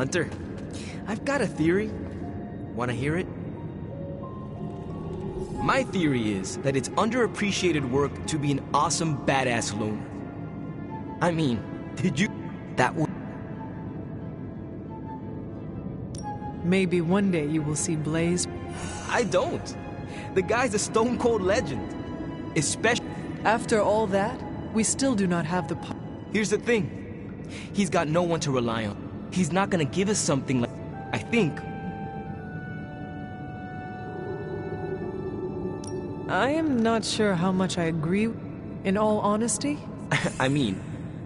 Hunter, I've got a theory. Wanna hear it? My theory is that it's underappreciated work to be an awesome badass loner. I mean, did you... That would... Maybe one day you will see Blaze. I don't. The guy's a stone cold legend. Especially... After all that, we still do not have the Here's the thing. He's got no one to rely on. He's not gonna give us something like... I think. I am not sure how much I agree, in all honesty. I mean,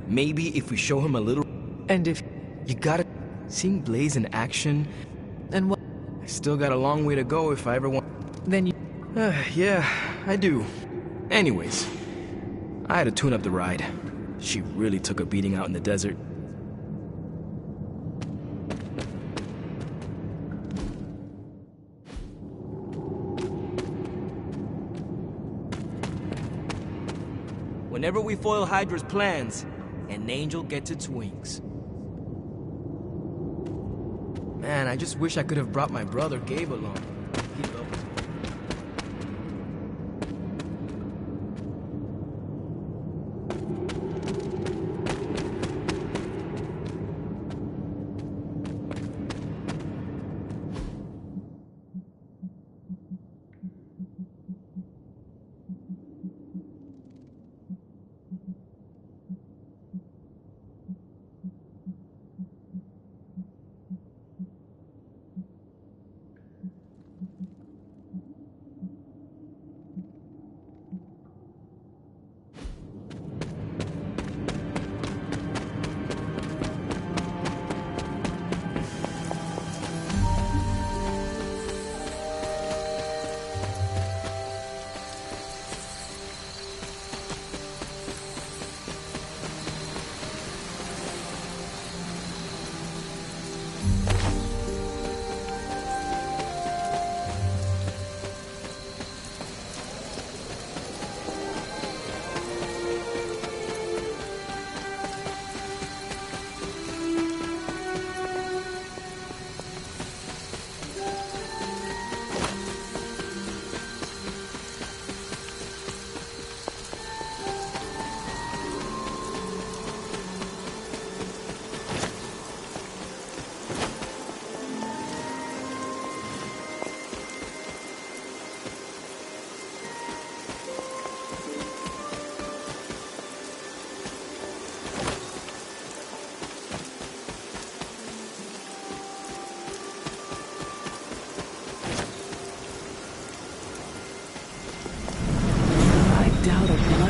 maybe if we show him a little... And if... You gotta... Seeing Blaze in action... And what... I still got a long way to go if I ever want... Then you... Yeah, I do. Anyways, I had to tune up the ride. She really took a beating out in the desert. Whenever we foil Hydra's plans, an angel gets its wings. Man, I just wish I could have brought my brother Gabe along. He'd love it.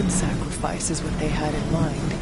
Sacrifice is what they had in mind.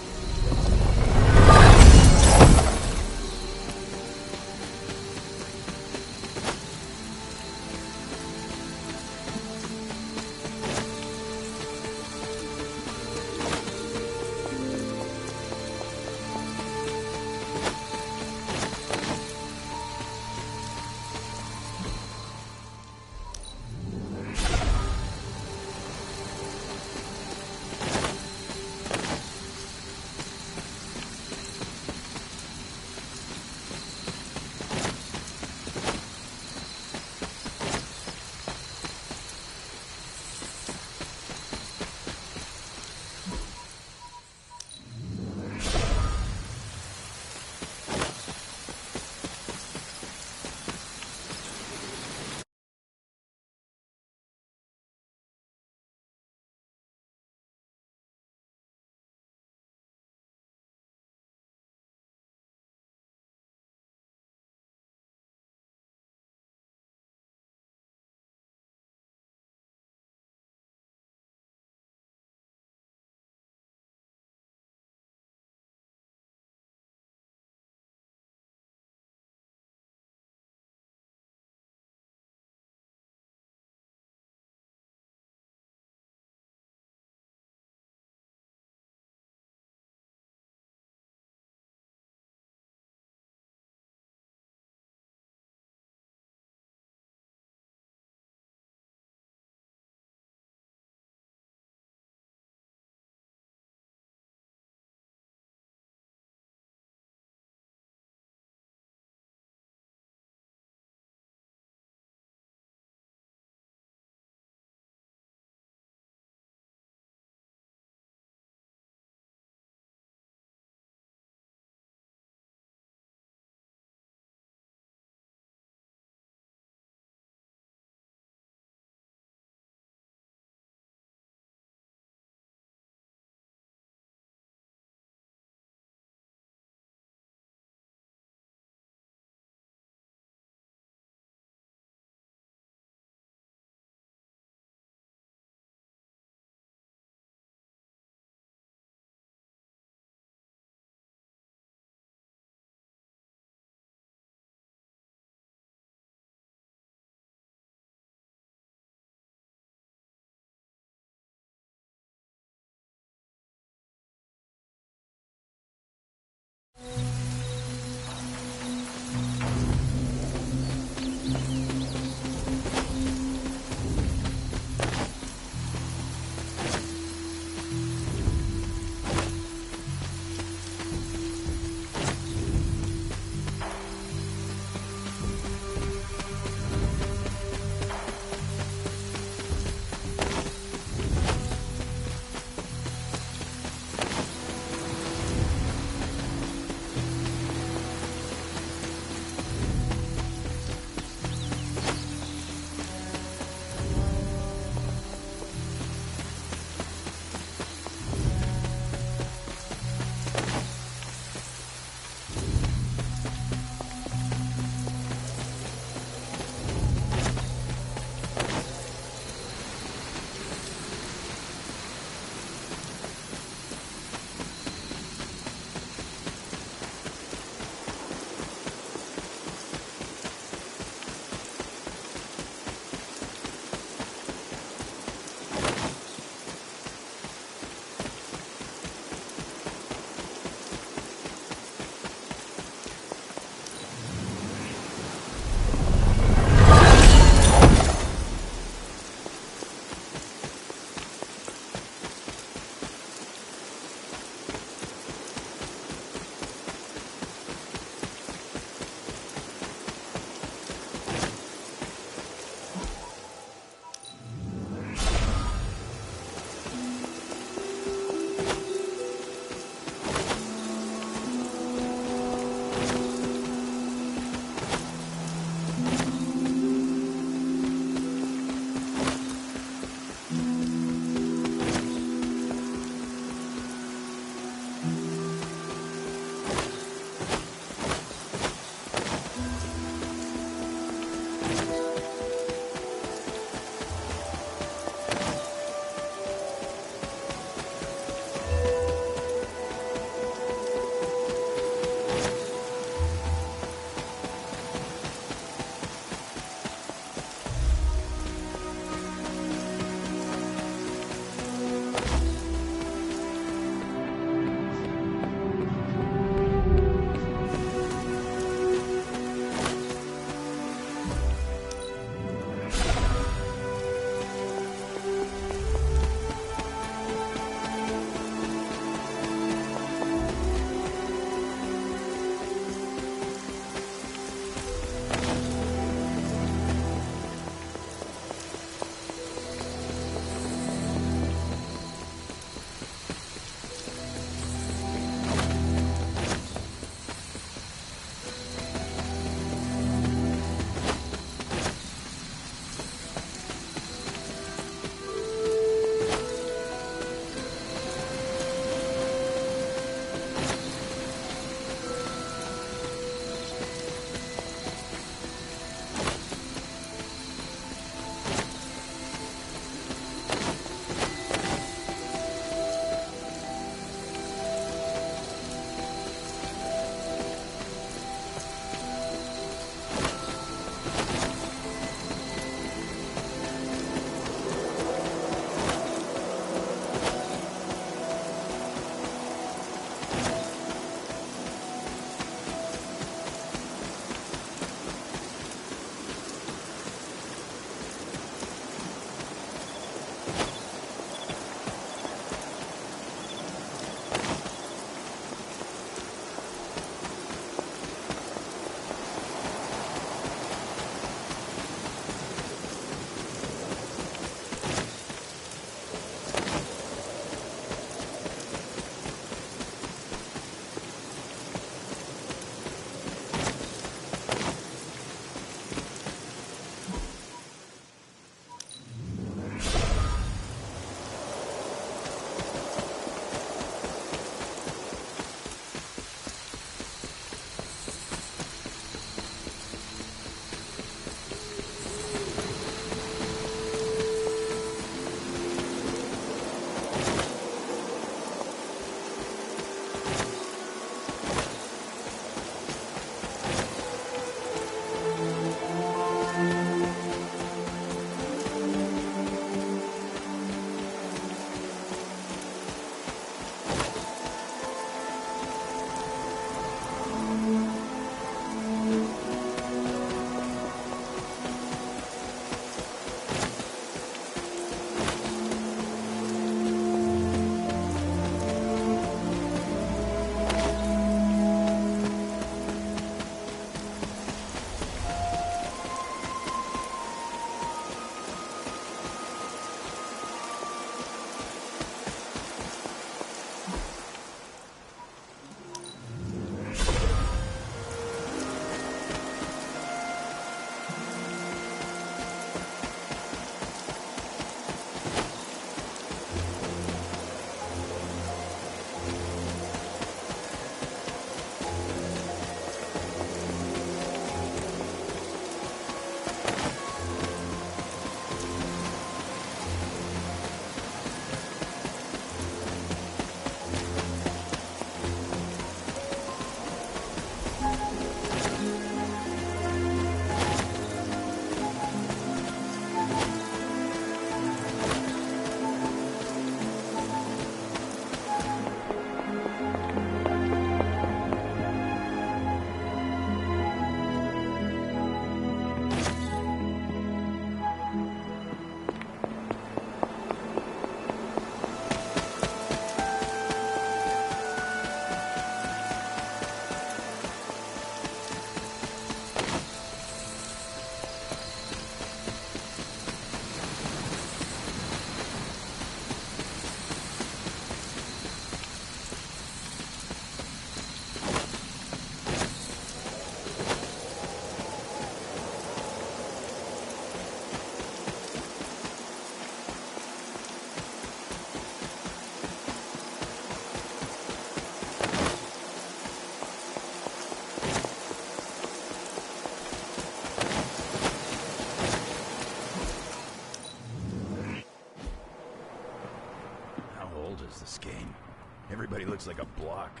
looks like a block.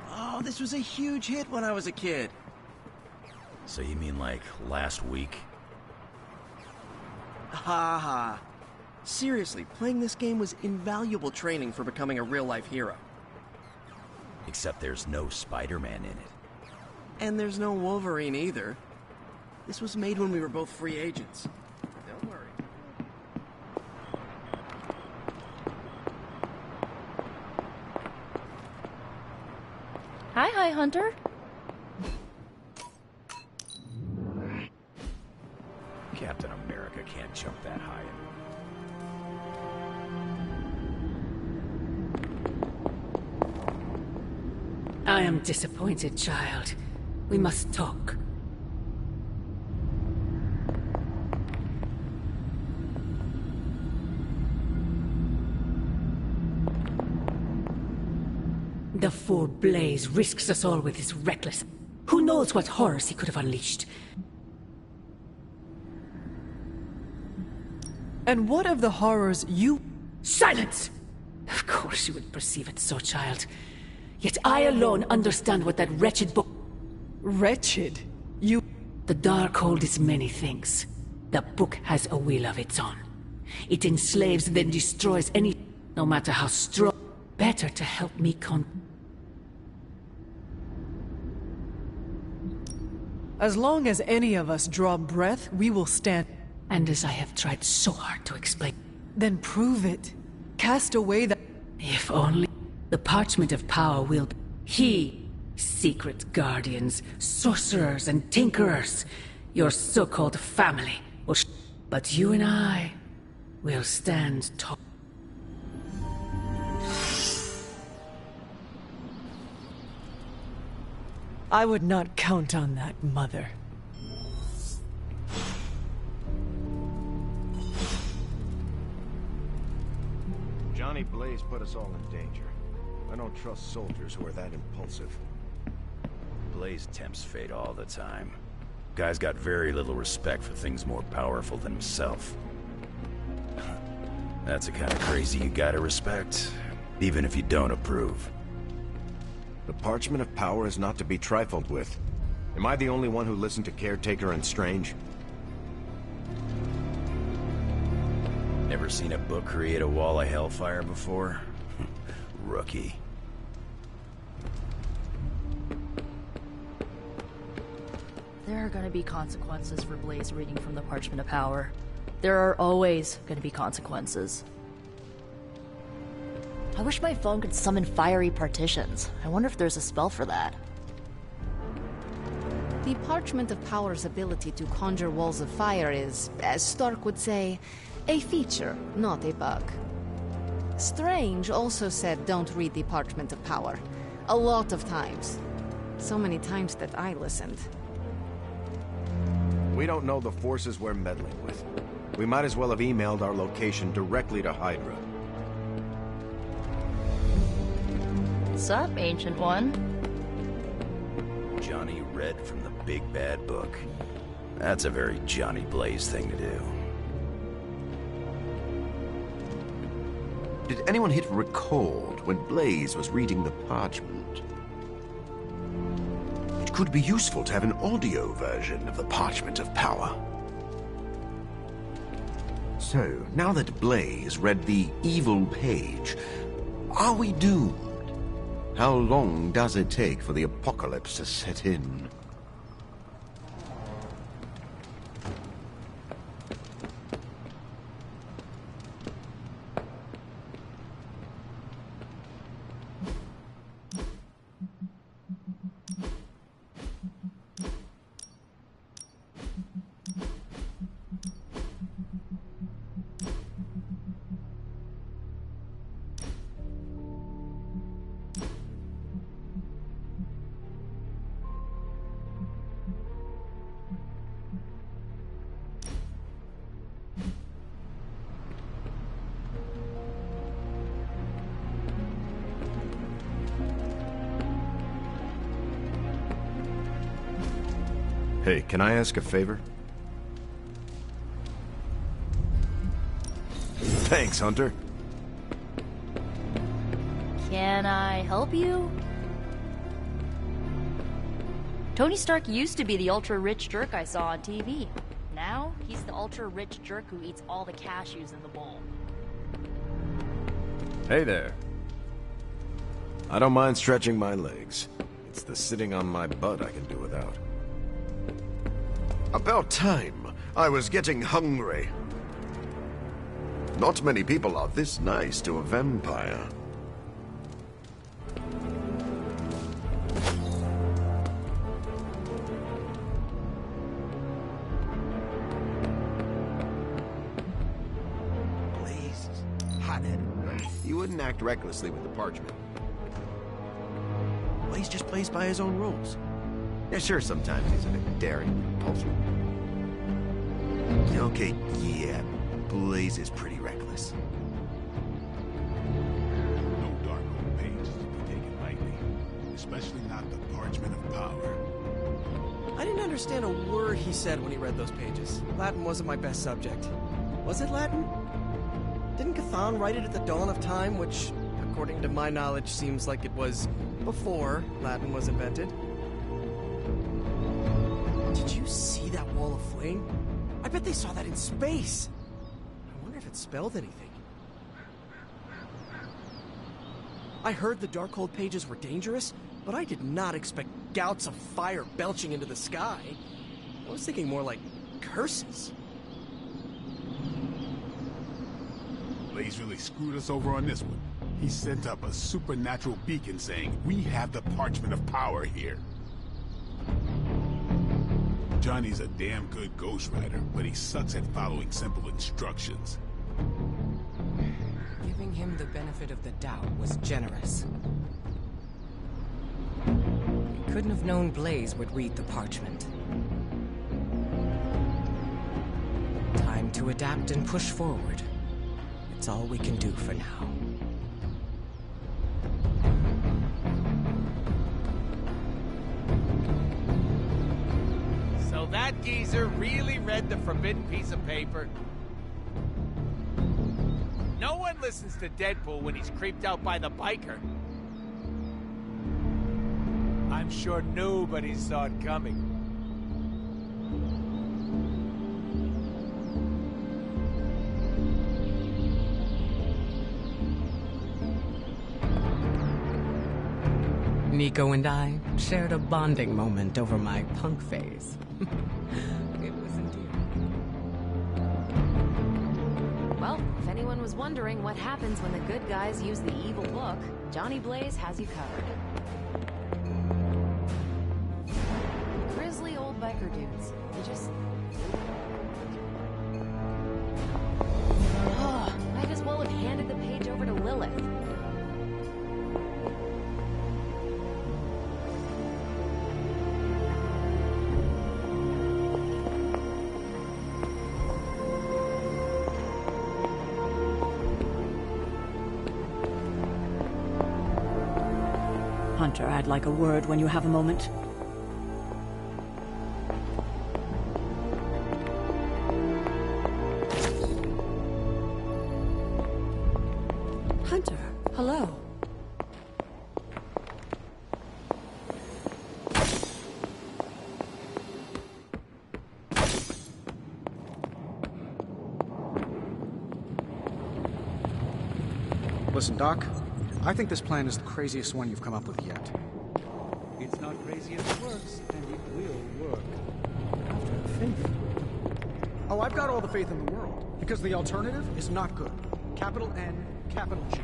Oh, this was a huge hit when I was a kid. So you mean like last week? Ha ha. Seriously, playing this game was invaluable training for becoming a real-life hero. Except there's no Spider-Man in it. And there's no Wolverine either. This was made when we were both free agents. Don't worry. Hi, Hunter. Captain America can't jump that high. I am disappointed, child. We must talk. The fool Blaze risks us all with his reckless... Who knows what horrors he could have unleashed? And what of the horrors you... Silence! Of course you would perceive it so, child. Yet I alone understand what that wretched book... Wretched? You... The Darkhold is many things. The book has a will of its own. It enslaves, then destroys any... No matter how strong... Better to help me As long as any of us draw breath, we will stand. And as I have tried so hard to explain... Then prove it. Cast away the... If only... The Parchment of Power will... He... Secret guardians, sorcerers and tinkerers. Your so-called family will... But you and I... will stand tall. I would not count on that, Mother. Johnny Blaze put us all in danger. I don't trust soldiers who are that impulsive. Blaze tempts fate all the time. Guy's got very little respect for things more powerful than himself. That's the kind of crazy you gotta respect, even if you don't approve. The Parchment of Power is not to be trifled with. Am I the only one who listened to Caretaker and Strange? Never seen a book create a wall of hellfire before? Rookie. There are gonna be consequences for Blaze reading from the Parchment of Power. There are always gonna be consequences. I wish my phone could summon fiery partitions. I wonder if there's a spell for that. The Parchment of Power's ability to conjure walls of fire is, as Stark would say, a feature, not a bug. Strange also said don't read the Parchment of Power. A lot of times. So many times that I listened. We don't know the forces we're meddling with. We might as well have emailed our location directly to Hydra. What's up, Ancient One? Johnny read from the big bad book. That's a very Johnny Blaze thing to do. Did anyone hit record when Blaze was reading the parchment? It could be useful to have an audio version of the Parchment of Power. So, now that Blaze read the evil page, are we doomed? How long does it take for the apocalypse to set in? Hey, can I ask a favor? Thanks, Hunter. Can I help you? Tony Stark used to be the ultra-rich jerk I saw on TV. Now, he's the ultra-rich jerk who eats all the cashews in the bowl. Hey there. I don't mind stretching my legs. It's the sitting on my butt I can do without. About time. I was getting hungry. Not many people are this nice to a vampire. Blaze, hot-headed. You wouldn't act recklessly with the parchment. Blaze just plays by his own rules. Yeah, sure, sometimes he's a bit daring and impulsive. Okay, yeah, Blaze is pretty reckless. No dark old pages to be taken lightly, especially not the Parchment of Power. I didn't understand a word he said when he read those pages. Latin wasn't my best subject. Was it Latin? Didn't Cthon write it at the dawn of time, which, according to my knowledge, seems like it was before Latin was invented? Did you see that wall of flame? I bet they saw that in space. I wonder if it spelled anything. I heard the Darkhold pages were dangerous, but I did not expect gouts of fire belching into the sky. I was thinking more like curses. Blaze really screwed us over on this one. He sent up a supernatural beacon saying, "We have the Parchment of Power here." Johnny's a damn good ghostwriter, but he sucks at following simple instructions. Giving him the benefit of the doubt was generous. He couldn't have known Blaze would read the parchment. Time to adapt and push forward. It's all we can do for now. So that geezer really read the forbidden piece of paper? No one listens to Deadpool when he's creeped out by the biker. I'm sure nobody saw it coming. Nico and I shared a bonding moment over my punk phase. It was indeed. Well, if anyone was wondering what happens when the good guys use the evil book, Johnny Blaze has you covered. Grizzly old biker dudes. They just... Oh, might as well have handed the page over to Lilith. Hunter, I'd like a word when you have a moment. Hunter, hello. Listen, Doc. I think this plan is the craziest one you've come up with yet. It's not crazy if it works, and it will work. Have faith. Oh, I've got all the faith in the world, because the alternative is not good. Capital N, capital G.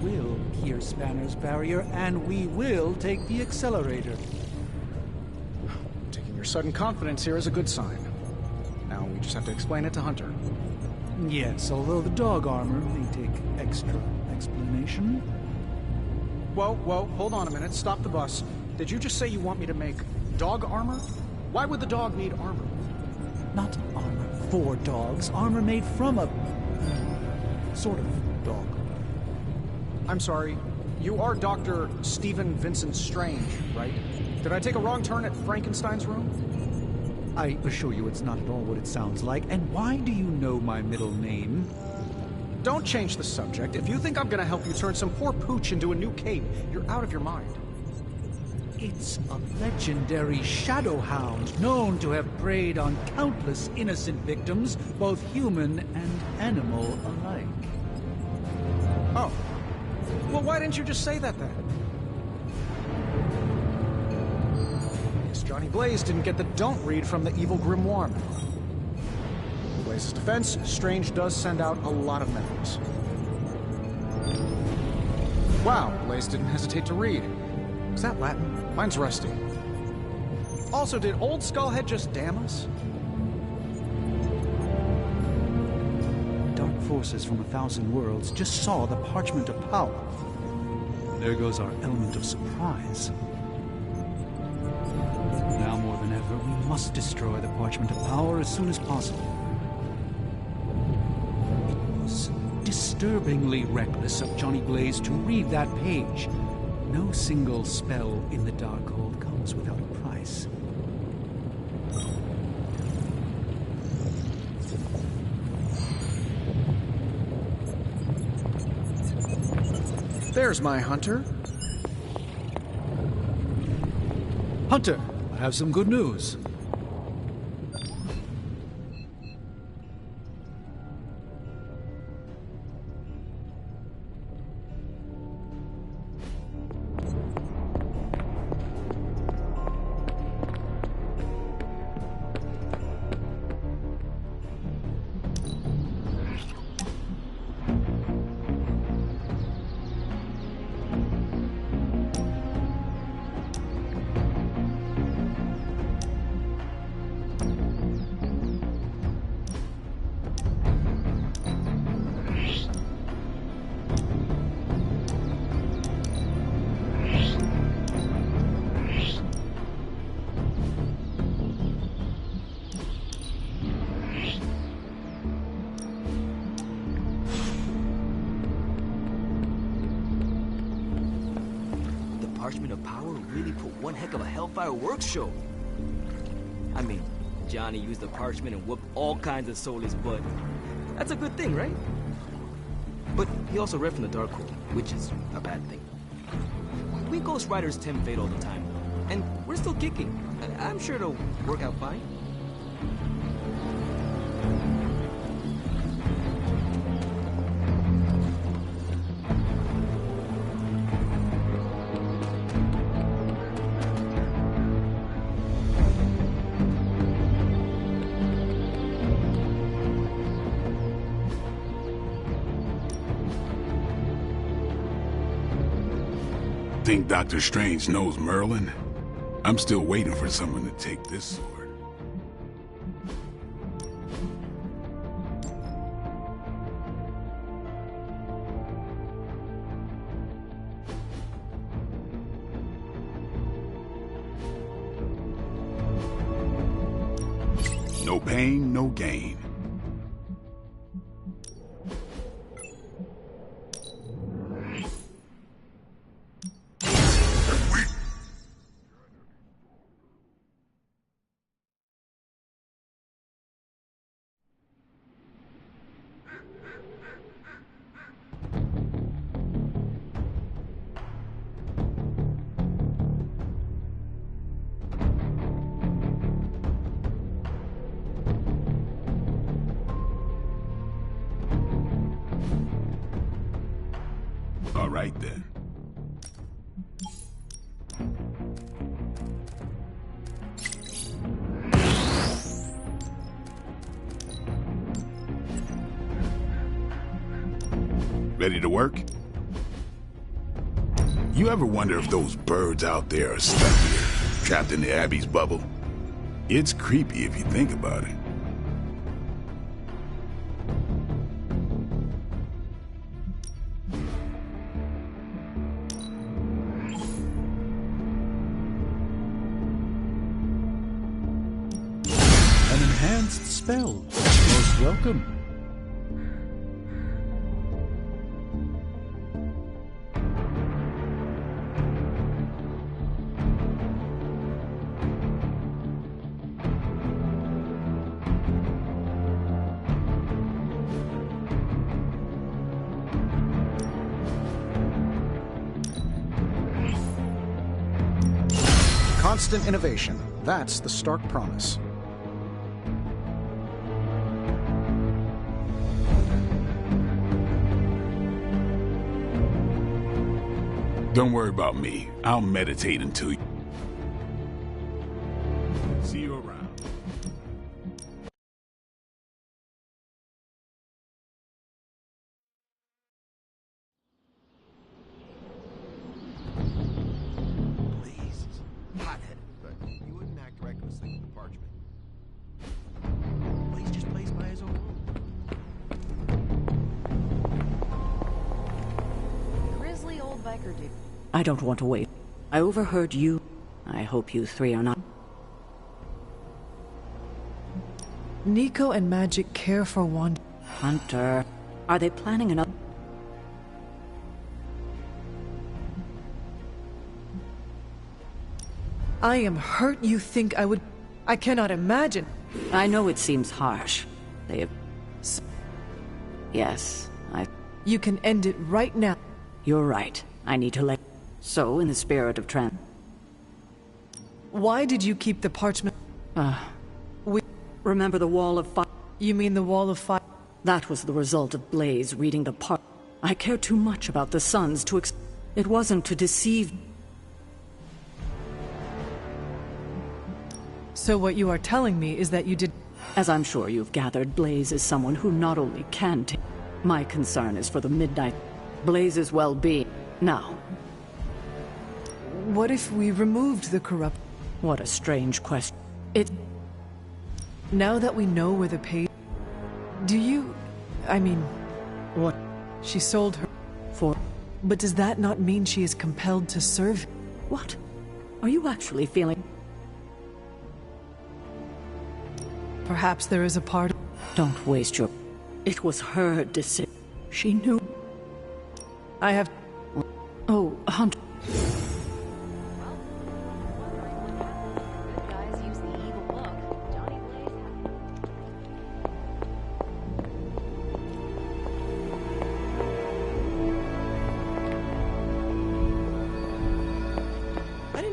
We will pierce Banner's barrier, and we will take the accelerator. Taking your sudden confidence here is a good sign. Now we just have to explain it to Hunter. Yes, although the dog armor may take extra explanation. Whoa, hold on a minute. Stop the bus. Did you just say you want me to make dog armor? Why would the dog need armor? Not armor for dogs, armor made from a... sort of dog. I'm sorry, you are Dr. Stephen Vincent Strange, right? Did I take a wrong turn at Frankenstein's room? I assure you it's not at all what it sounds like. And why do you know my middle name? don't change the subject. If you think I'm gonna help you turn some poor pooch into a new cape, you're out of your mind. It's a legendary shadow hound known to have preyed on countless innocent victims, both human and animal alike. Oh. Well, why didn't you just say that then? Yes, Johnny Blaze didn't get the don't read from the evil grimoire. In Blaze's defense, Strange does send out a lot of memos. Wow, Blaze didn't hesitate to read. Is that Latin? Mine's rusty. Also, did old Skullhead just damn us? Dark forces from 1,000 worlds just saw the Parchment of Power. There goes our element of surprise. Now more than ever, we must destroy the Parchment of Power as soon as possible. It was disturbingly reckless of Johnny Blaze to read that page. No single spell in the Darkhold comes without a price. There's my hunter. Hunter, I have some good news. Parchment of Power really put one heck of a Hellfire Works show. I mean, Johnny used the parchment and whooped all kinds of soulless butt. That's a good thing, right? But he also read from the Darkhold, which is a bad thing. We Ghost Riders tempt fate all the time, and we're still kicking. I'm sure it'll work out fine. Think Dr. Strange knows Merlin? I'm still waiting for someone to take this sword. No pain, no gain. All right, then. Ready to work? You ever wonder if those birds out there are stuck here, trapped in the Abbey's bubble? It's creepy if you think about it. An enhanced spell. Most welcome. Constant innovation. That's the Stark promise. Don't worry about me. I'll meditate until you... See you around. Please. Hothead, but you wouldn't act recklessly with the parchment. Blaze just plays by his own rules. Grizzly old biker dude. I don't want to wait. I overheard you. I hope you three are not... Nico and Magic care for Wanda. Hunter, are they planning another... I am hurt you think I would... I cannot imagine. I know it seems harsh. They have... Yes, You can end it right now. You're right. I need to let... So, in the spirit of Why did you keep the parchment? Remember the Wall of Fire? You mean the Wall of Fire? That was the result of Blaze reading the part. I care too much about the Suns to It wasn't to deceive... So what you are telling me is that you did... As I'm sure you've gathered, Blaze is someone who not only can take... My concern is for the Midnight... Blaze's well-being. Now... What if we removed the corrupt... What a strange question. Now that we know where the page... Do you... I mean... What? She sold her... For... But does that not mean she is compelled to serve? What? Are you actually feeling... Perhaps there is a part... Don't waste your... It was her decision. She knew... I have... Oh, Hunter...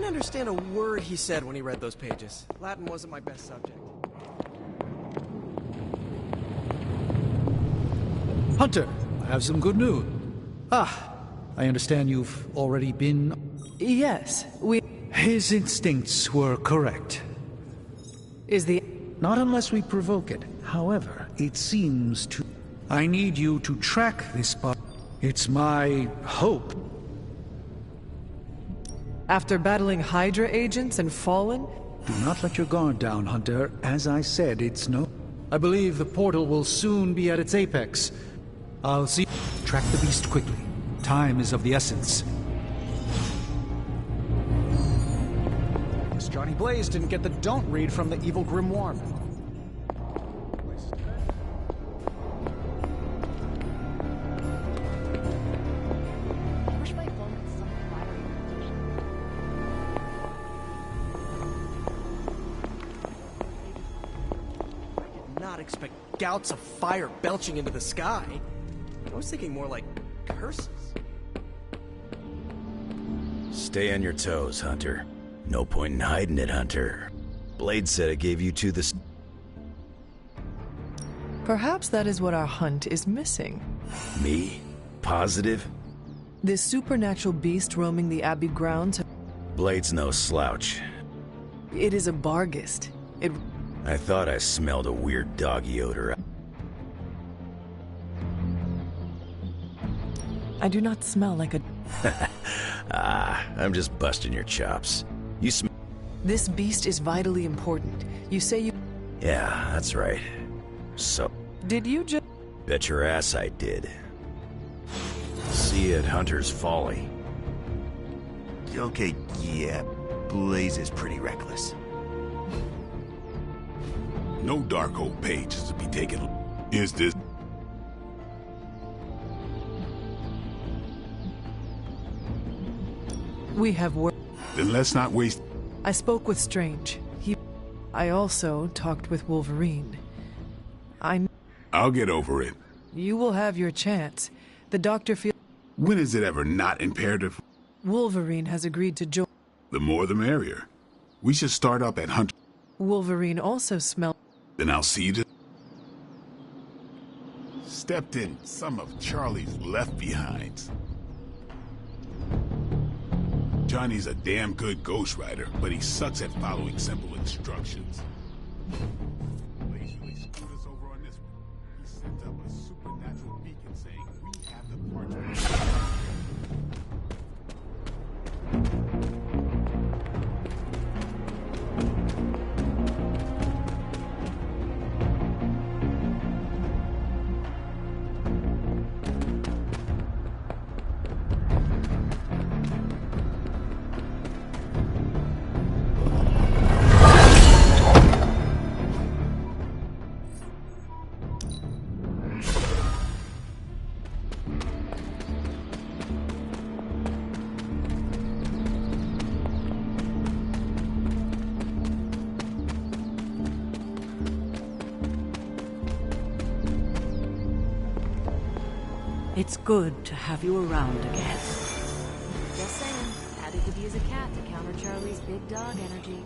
Understand a word he said when he read those pages. Latin wasn't my best subject. Hunter, I have some good news. I understand you've already been... Yes, His instincts were correct. Is the... Not unless we provoke it. However, it seems to... I need you to track this spot. It's my hope. After battling Hydra agents and Fallen? Do not let your guard down, Hunter. As I said, it's no... I believe the portal will soon be at its apex. I'll see... Track the beast quickly. Time is of the essence. Guess Johnny Blaze didn't get the don't read from the evil grimoire. Expect gouts of fire belching into the sky. I was thinking more like curses. Stay on your toes, Hunter. No point in hiding it, Hunter. Blade said it gave you two the... Perhaps that is what our hunt is missing. Me? Positive? This supernatural beast roaming the Abbey grounds... Blade's no slouch. It is a Barghest. I thought I smelled a weird doggy odor. I do not smell like a... I'm just busting your chops. You smell... This beast is vitally important. You say you... Yeah, that's right. So... Did you just... Bet your ass I did. See you at Hunter's Folly. Okay, yeah, Blaze is pretty reckless. No dark old pages to be taken. Is this... We have work. Then let's not waste... I spoke with Strange. I also talked with Wolverine. I'll get over it. You will have your chance. The doctor feels... When is it ever not imperative? Wolverine has agreed to join. The more the merrier. We should start up at Hunter. Wolverine also smelled. Then I'll see you. Stepped in some of Charlie's left behinds. Johnny's a damn good ghostwriter, but he sucks at following simple instructions. Blaze really screwed us over on this one. He sent up a supernatural beacon saying we have the parchment. It's good to have you around again. Just saying. Patty could use a cat to counter Charlie's big dog energy.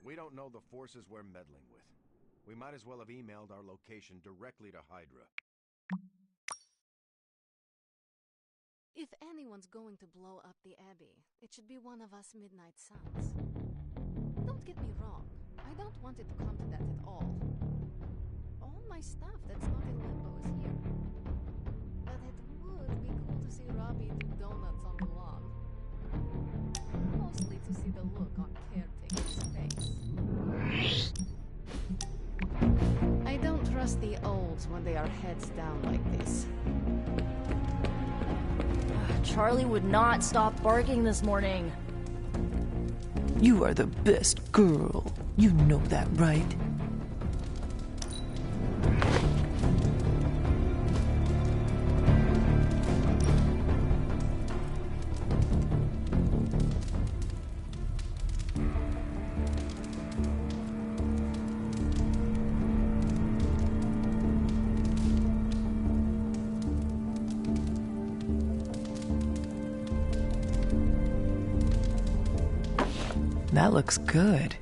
We don't know the forces we're meddling with. We might as well have emailed our location directly to Hydra. If anyone's going to blow up the Abbey, it should be one of us Midnight Suns. Don't get me wrong, I don't want it to come to that at all. All my stuff that's not in Limbo is here. But it would be cool to see Robbie do donuts on the lawn. Mostly to see the look on Caretaker's face. I don't trust the olds when they are heads down like this. Charlie would not stop barking this morning. You are the best girl. You know that, right? That looks good.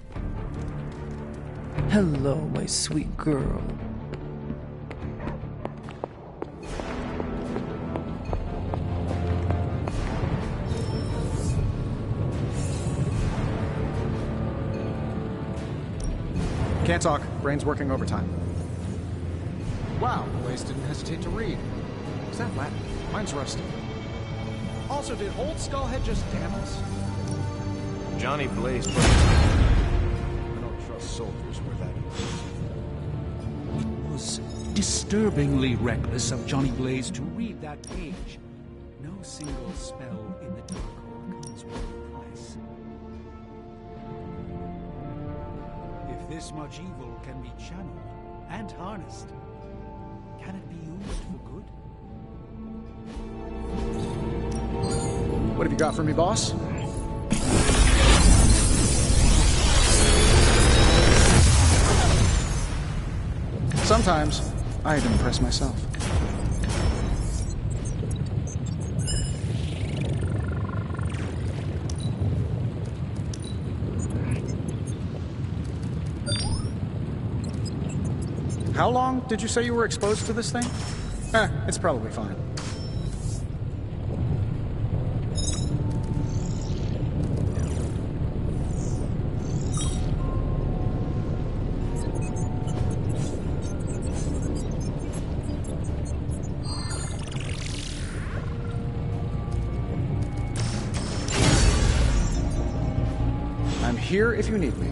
Hello, my sweet girl. Can't talk. Brain's working overtime. Wow, Blaze didn't hesitate to read. Is that Latin? Mine's rusty. Also, did Old Skullhead just damn us? Johnny Blaze put... I don't trust soldiers where that is. It was disturbingly reckless of Johnny Blaze to read that page. No single spell in the Darkhold comes with a price. If this much evil can be channeled and harnessed, can it be used for good? What have you got for me, boss? Sometimes, I had to impress myself. How long did you say you were exposed to this thing? It's probably fine. here if you need me.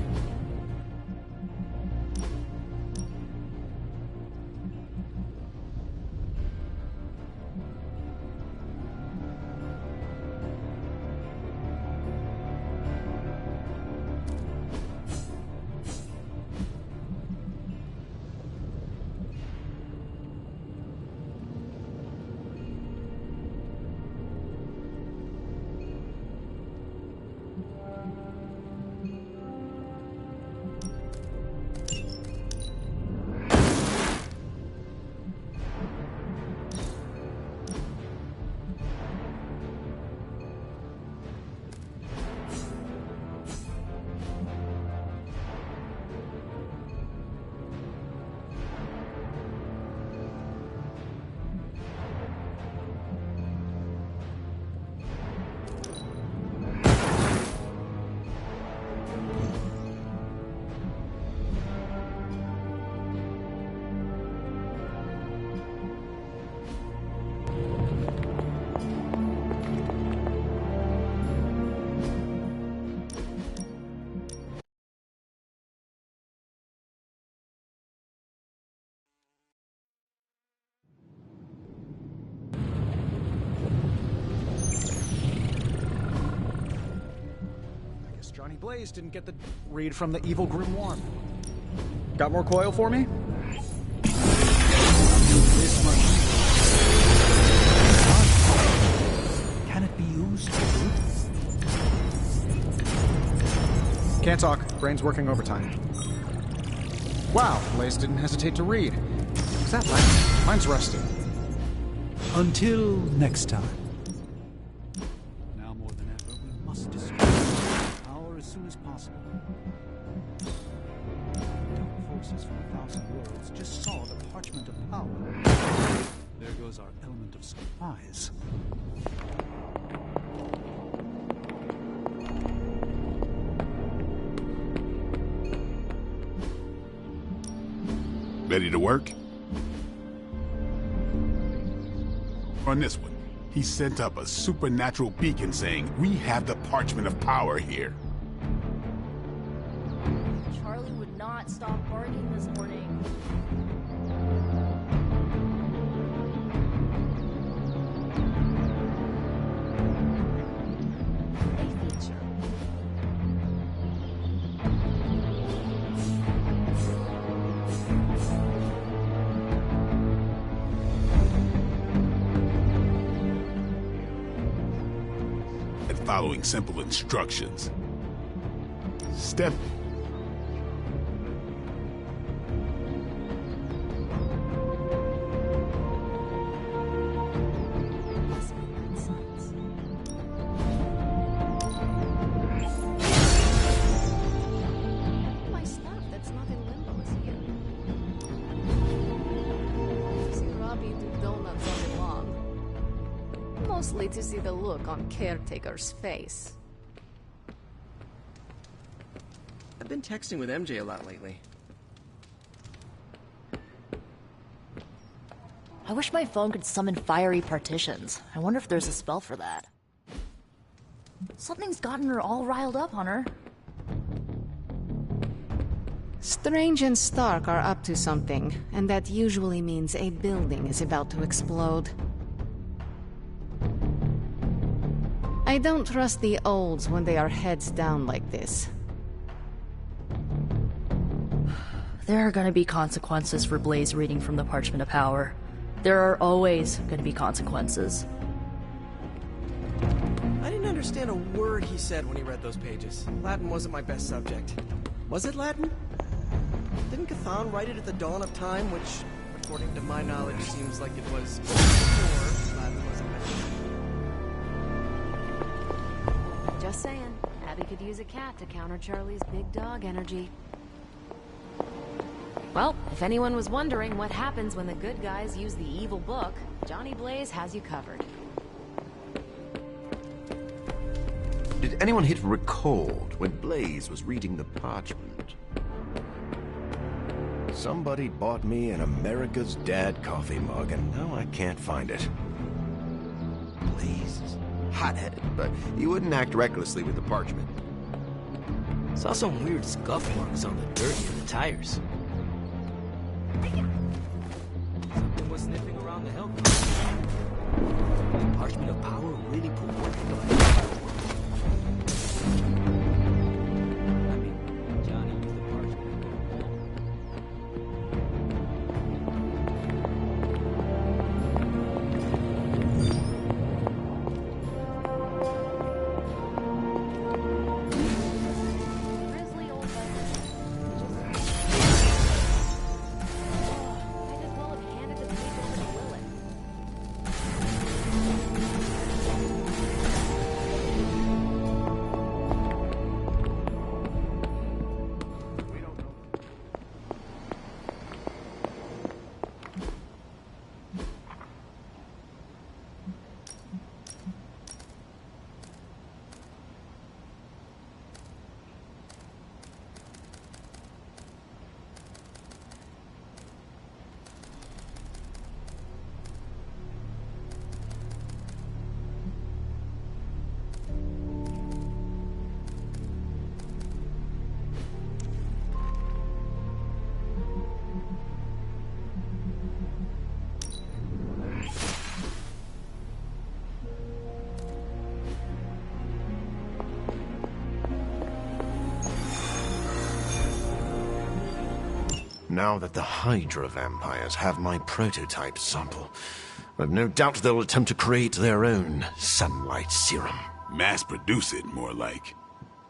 Johnny Blaze didn't get the read from the evil grimoire. Got more coil for me? This much. Can it be used? Can't talk. Brain's working overtime. Wow, Blaze didn't hesitate to read. Is that right? Mine's rusty. Until next time. Now more than ever, we must destroy power as soon as possible. Dark forces from 1,000 worlds just saw the parchment of power. There goes our element of surprise. Ready to work? On this one, he sent up a supernatural beacon saying, "We have the parchment of power here." Charlie would not stop barking this morning. Following simple instructions. Step. My stuff that's not in limbo is here. To see Robbie do donuts all day long. Mostly to see the look on Caretaker's face. I've been texting with MJ a lot lately. I wish my phone could summon fiery partitions. I wonder if there's a spell for that. Something's gotten her all riled up on her. Strange and Stark are up to something, and that usually means a building is about to explode. I don't trust the olds when they are heads down like this. There are gonna be consequences for Blaze reading from the Parchment of Power. There are always gonna be consequences. I didn't understand a word he said when he read those pages. Latin wasn't my best subject. Was it Latin? Didn't Cthon write it at the dawn of time, which, according to my knowledge, seems like it was before Latin was invented? Just saying, Abby could use a cat to counter Charlie's big dog energy. Well, if anyone was wondering what happens when the good guys use the evil book, Johnny Blaze has you covered. Did anyone hit record when Blaze was reading the parchment? Somebody bought me an America's Dad coffee mug, and now I can't find it. Blaze is hot-headed, but he wouldn't act recklessly with the parchment. Saw some weird scuff marks on the dirt near the tires. Something was sniffing around the helmet. The Parchment of Power really put one heck of a help out. I mean, Johnny used the parchment to get a wall. Grizzly old bugger. Might as well have handed the paper over to Lilith. Now that the Hydra vampires have my prototype sample, I've no doubt they'll attempt to create their own sunlight serum. Mass produce it, more like.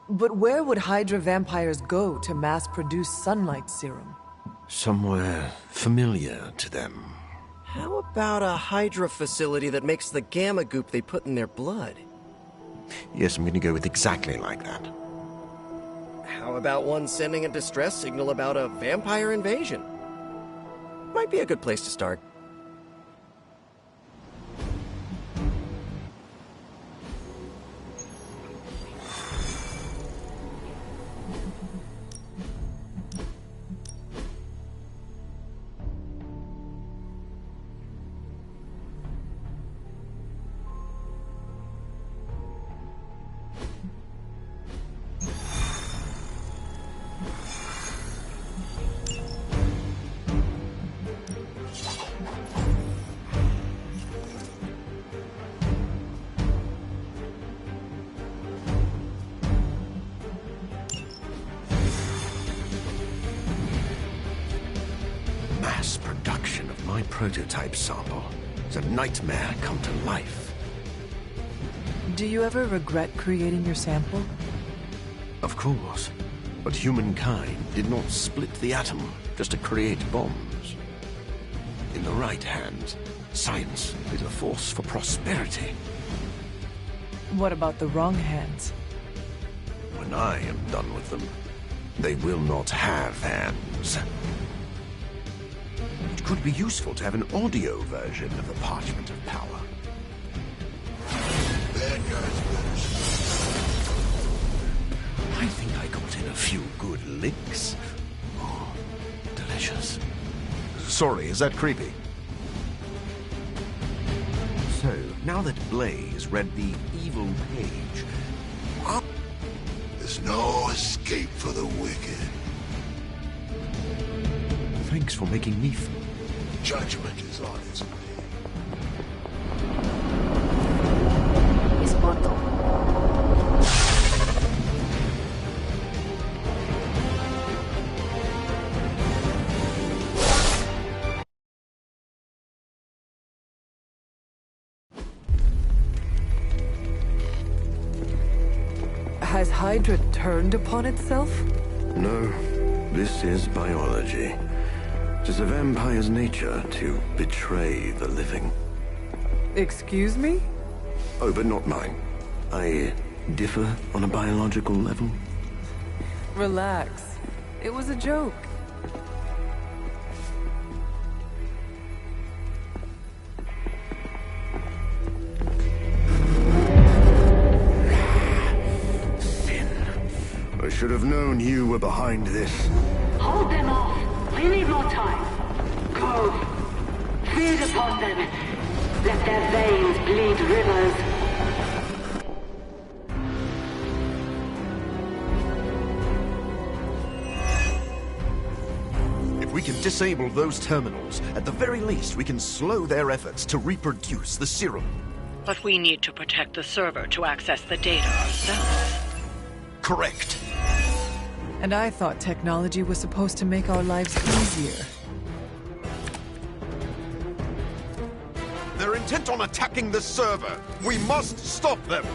But where would Hydra vampires go to mass-produce sunlight serum? Somewhere familiar to them. How about a Hydra facility that makes the gamma goop they put in their blood? Yes, I'm gonna go with exactly like that. How about one sending a distress signal about a vampire invasion? Might be a good place to start. Mass production of my prototype sample is a nightmare come to life. Do you ever regret creating your sample? Of course, but humankind did not split the atom just to create bombs. In the right hands, science is a force for prosperity. What about the wrong hands? When I am done with them, they will not have hands. It could be useful to have an audio version of the Parchment of Power. I think I got in a few good licks. Oh, delicious. Sorry, is that creepy? So, now that Blaze read the evil page, there's no escape for the wicked. Thanks for making me feel. Judgment is on its way. Espoto. Has Hydra turned upon itself? No, this is biology. It is a vampire's nature to betray the living. Excuse me? Oh, but not mine. I differ on a biological level. Relax. It was a joke. I should have known you were behind this. Hold them off. We need more time. Go. Feed upon them. Let their veins bleed rivers. can disable those terminals, at the very least we can slow their efforts to reproduce the serum. But we need to protect the server to access the data ourselves. Correct. And I thought technology was supposed to make our lives easier. They're intent on attacking the server. We must stop them.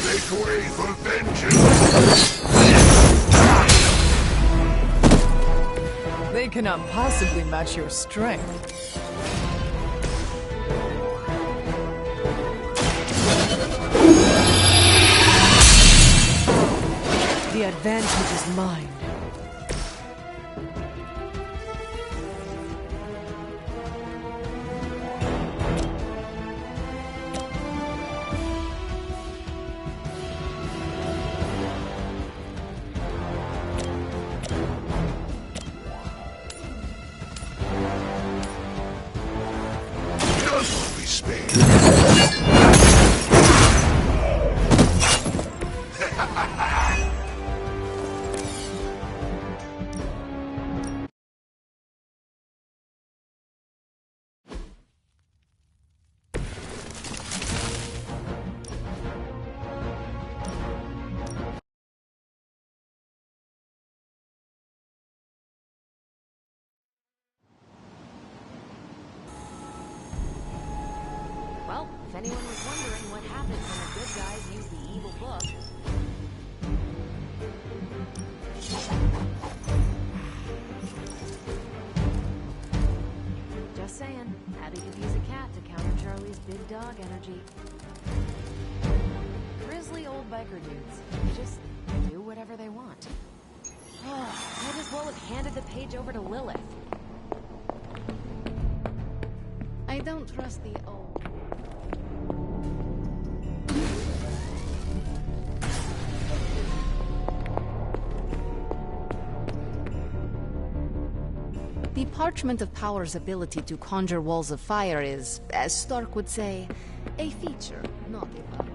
Make way for vengeance! They cannot possibly match your strength. The advantage is mine. Just be spared. Well, if anyone was wondering what happens when the good guys use the evil book... Just saying, Abby could use a cat to counter Charlie's big dog energy. Grizzly old biker dudes. They just do whatever they want. Might as well have handed the page over to Lilith. I don't trust the old. The Parchment of Power's ability to conjure walls of fire is, as Stark would say, a feature, not a bug.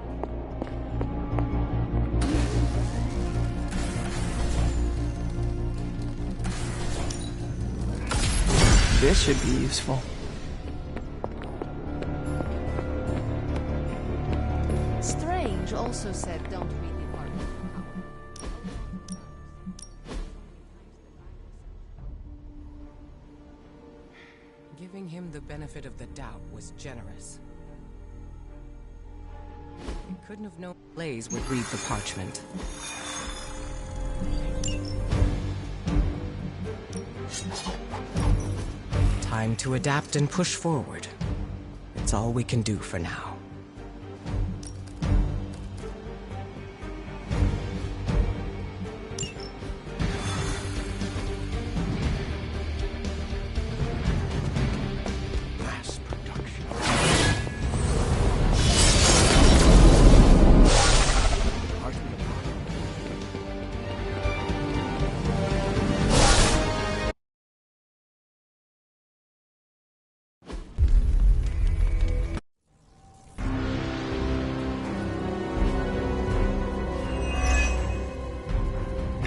This should be useful. Strange also said don't read the Parchment of Power. Giving him the benefit of the doubt was generous. He couldn't have known Blaze would read the parchment. Time to adapt and push forward. It's all we can do for now.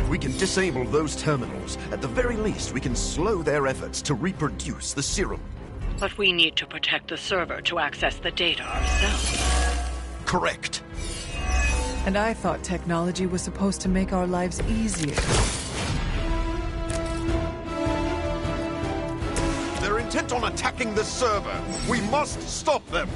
We can disable those terminals. At the very least, we can slow their efforts to reproduce the serum. But we need to protect the server to access the data ourselves. Correct. And I thought technology was supposed to make our lives easier. They're intent on attacking the server. We must stop them.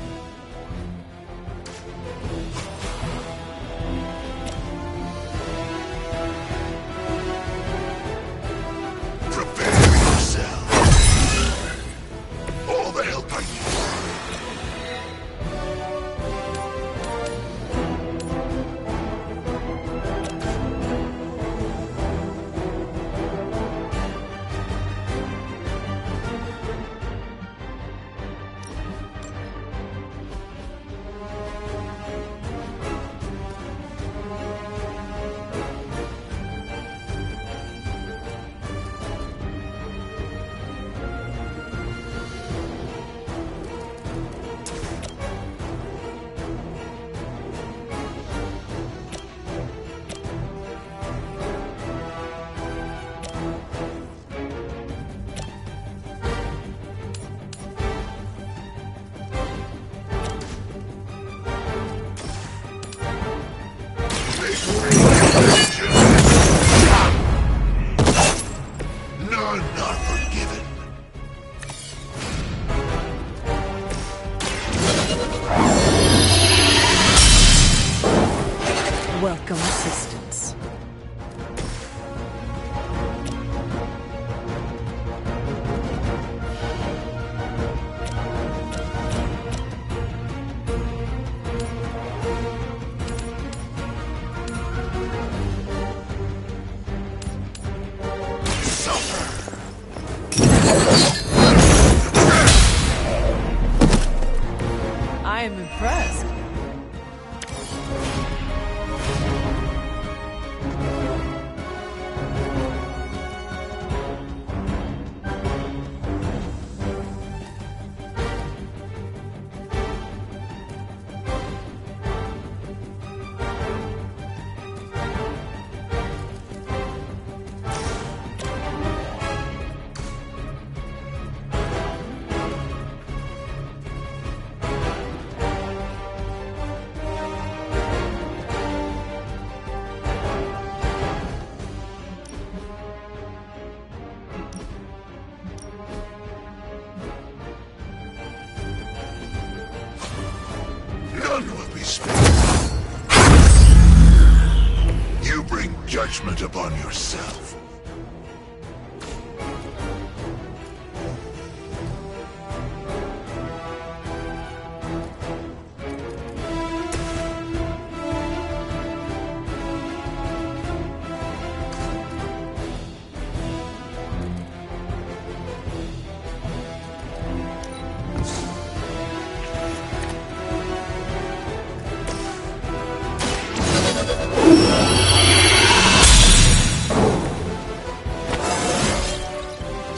parchment upon yourself.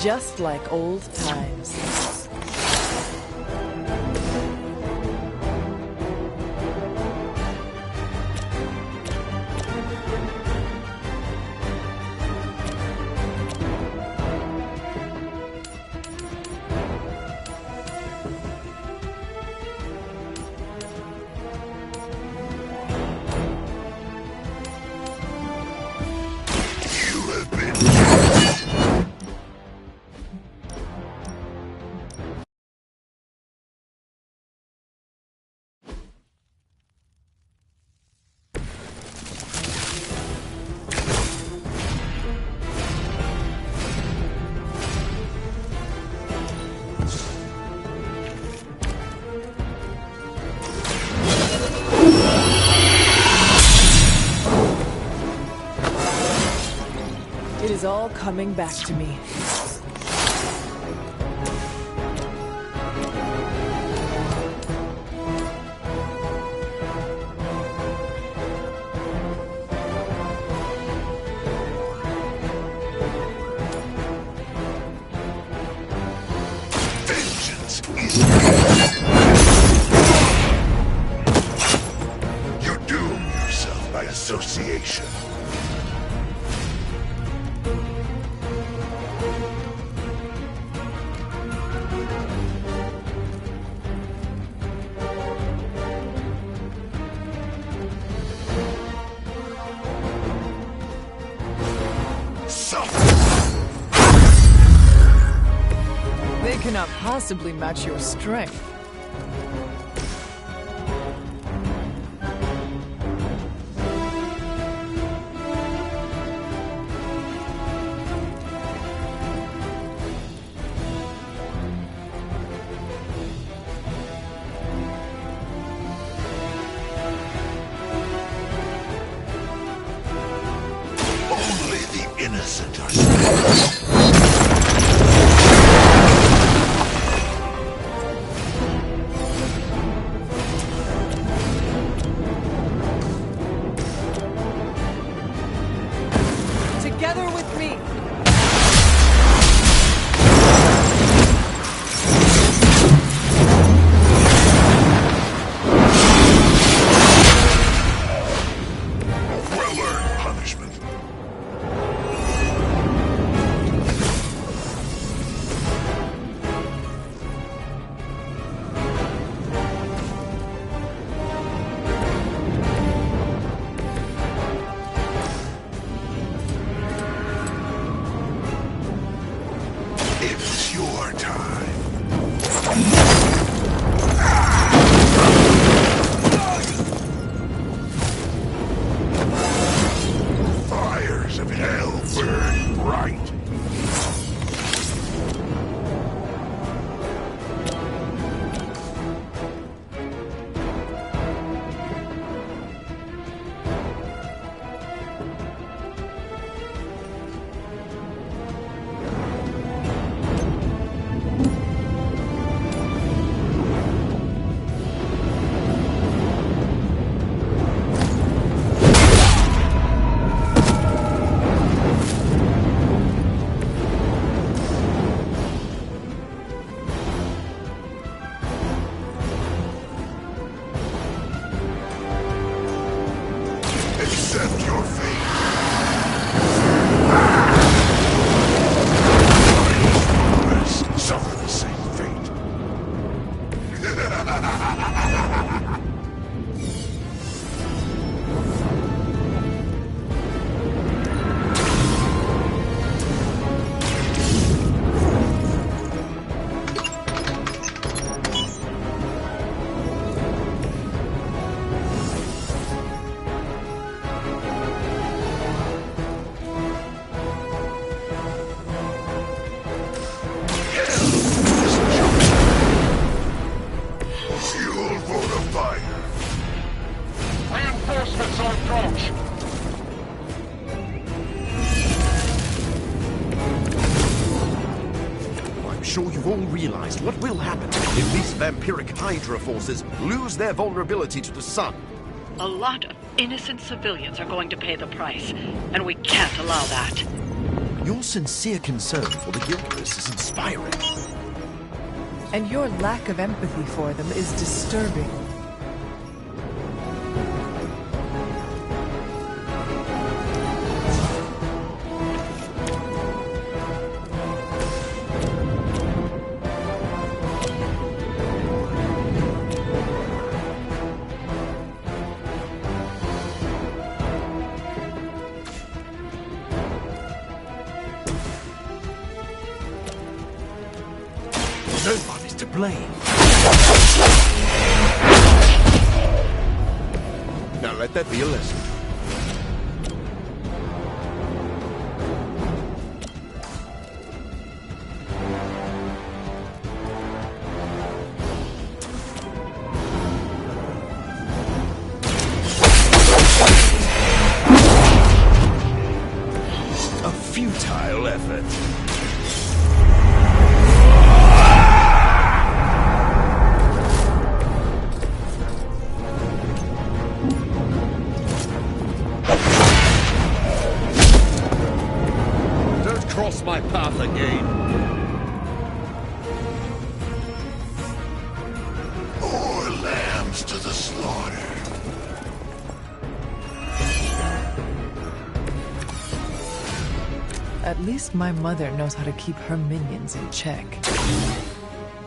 Just like old times. It is all coming back to me. Vengeance is you doom yourself by association. They cannot possibly match your strength. Only the innocent are spared. Together with me! Well-earned punishment. It's your time. Fires of hell burn bright. sure you've all realized what will happen if these vampiric Hydra forces lose their vulnerability to the sun. A lot of innocent civilians are going to pay the price, and we can't allow that. Your sincere concern for the guiltless is inspiring. And your lack of empathy for them is disturbing. Nobody's to blame. Now let that be a lesson. A futile effort. Cross my path again. More lambs to the slaughter. At least my mother knows how to keep her minions in check.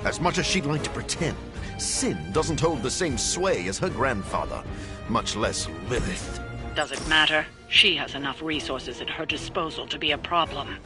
As much as she'd like to pretend, Sin doesn't hold the same sway as her grandfather, much less Lilith. Does it matter? She has enough resources at her disposal to be a problem.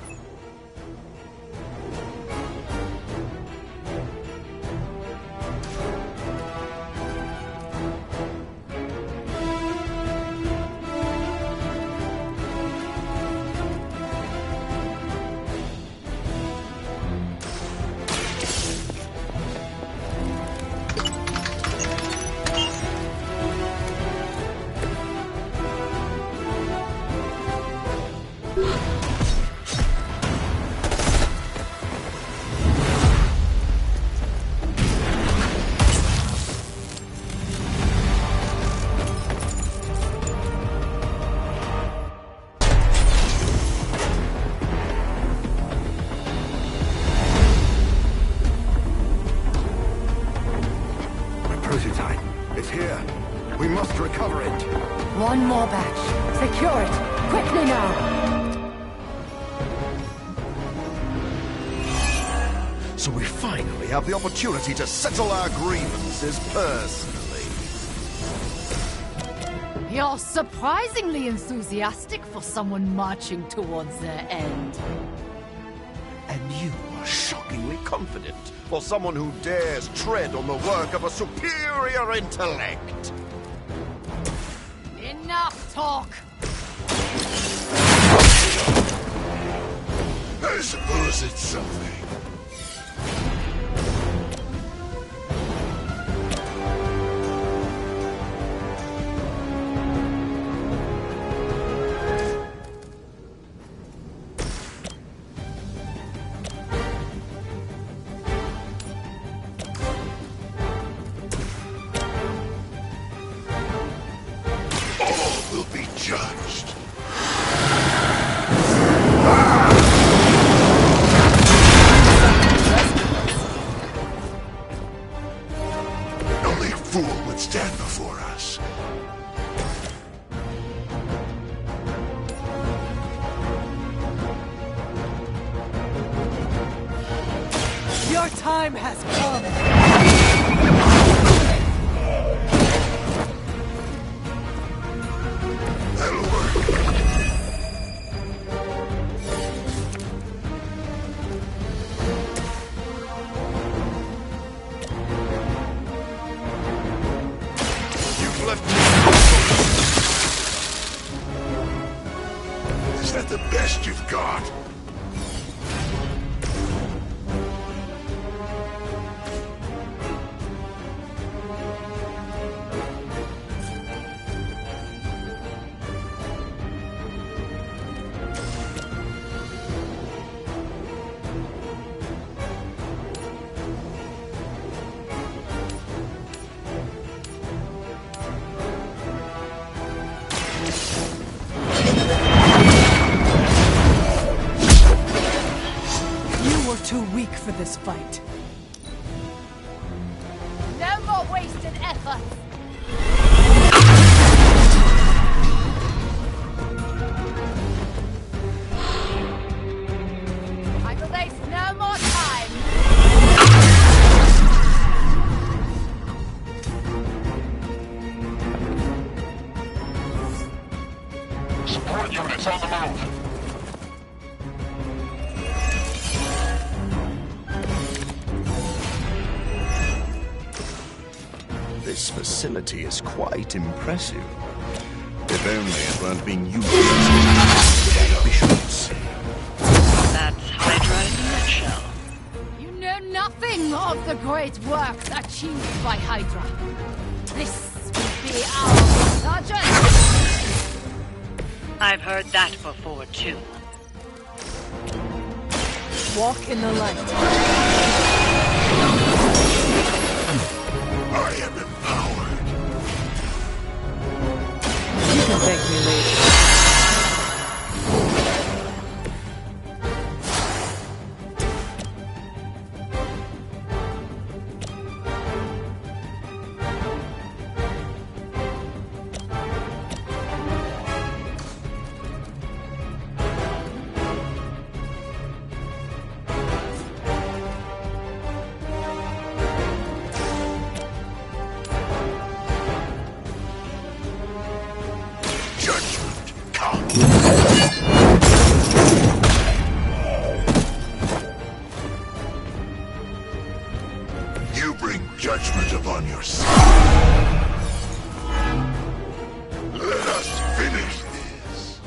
Prototype. It's here. We must recover it. One more batch. Secure it. Quickly now. So we finally have the opportunity to settle our grievances personally. You're surprisingly enthusiastic for someone marching towards their end. And you are shockingly confident for someone who dares tread on the work of a superior intellect. Enough talk! I suppose it's something. All will be judged. Only a fool would stand before us. Your time has come. That'll work. You've left me. Is that the best you've got? too weak for this fight. No more wasted effort! I will waste no more time! Support units on the move. This facility is quite impressive. If only it weren't being used as ambitions. That's Hydra in a nutshell. You know nothing of the great works achieved by Hydra. This will be our resurgence! I've heard that before, too. Walk in the light. I am empowered. You can thank me later. Judgment, come. You bring judgment upon yourself. Let us finish this.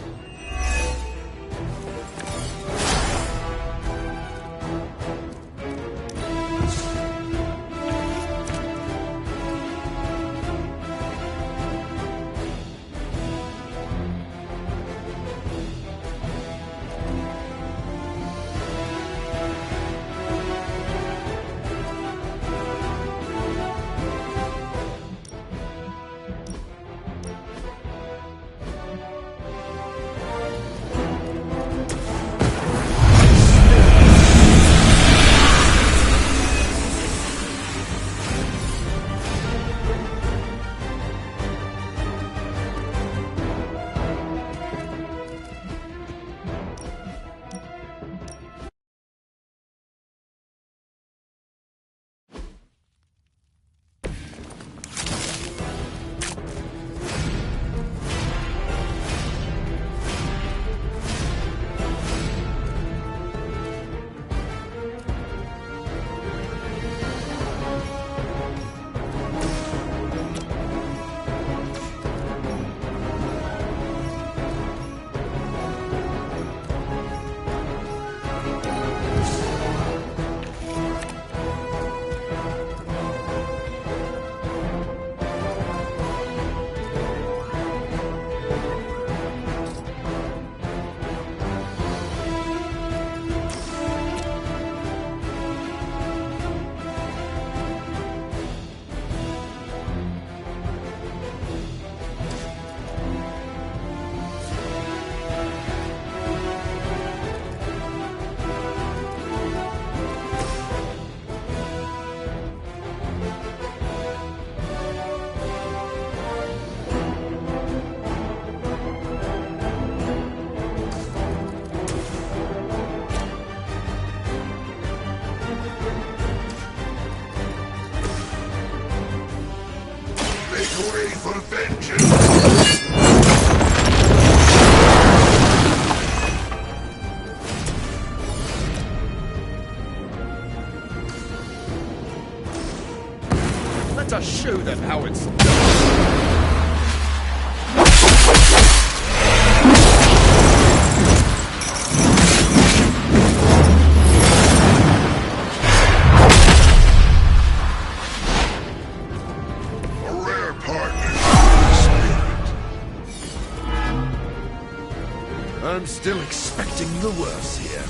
Make way for vengeance! Let us show them how it's done. I'm still expecting the worst here.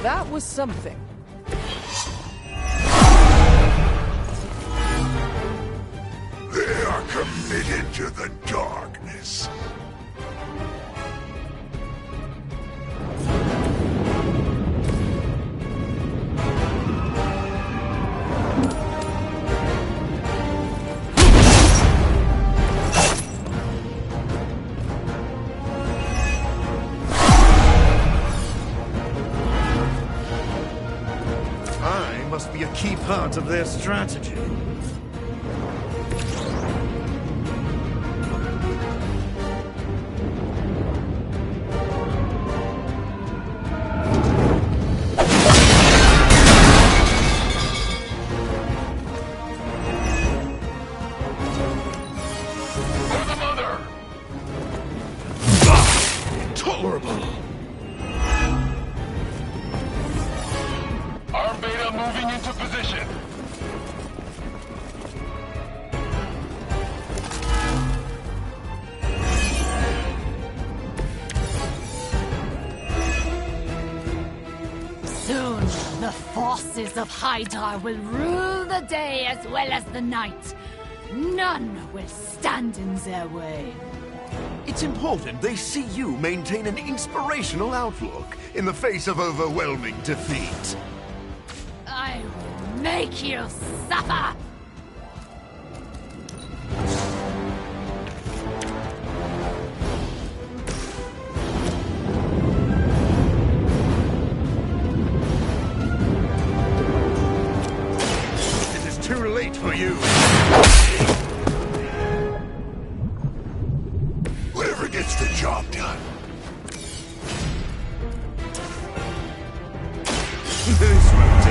That was something. They are committed to the darkness. I must be a key part of their strategy. Intolerable! Arm Beta moving into position. Soon, the forces of Hydra will rule the day as well as the night. None will stand in their way. It's important they see you maintain an inspirational outlook in the face of overwhelming defeat. I will make you suffer! It is too late for you. Whatever gets the job done. This will do.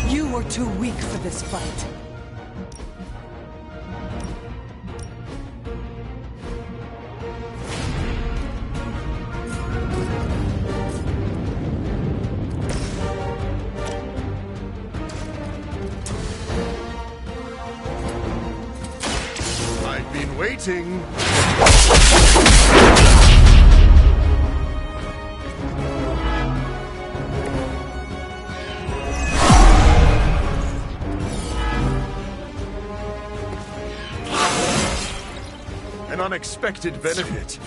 You are too weak for this fight. I've been waiting. An unexpected benefit.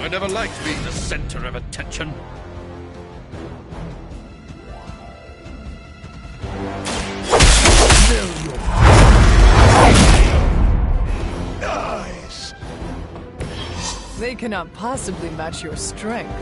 I never liked being the center of attention. Nice. They cannot possibly match your strength.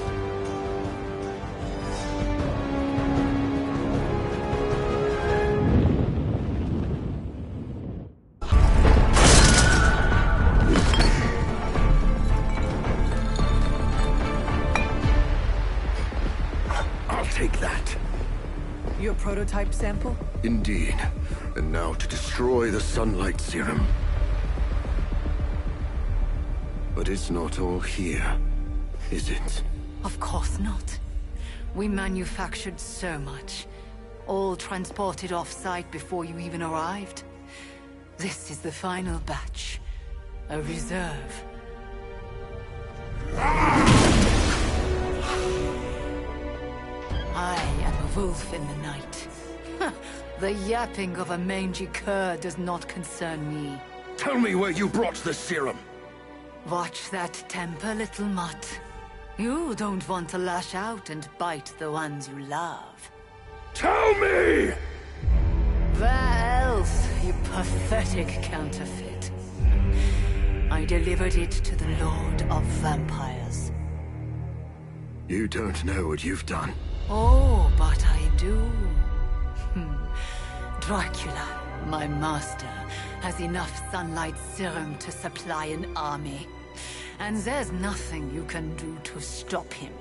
prototype sample? Indeed. And now to destroy the Sunlight Serum. But it's not all here, is it? Of course not. We manufactured so much. All transported off-site before you even arrived. This is the final batch. A reserve. I am a wolf in the night. The yapping of a mangy cur does not concern me. Tell me where you brought the serum. Watch that temper, little mutt. You don't want to lash out and bite the ones you love. Tell me! Where else, you pathetic counterfeit? I delivered it to the Lord of Vampires. You don't know what you've done. Oh, but I do. Dracula, my master, has enough sunlight serum to supply an army. And there's nothing you can do to stop him.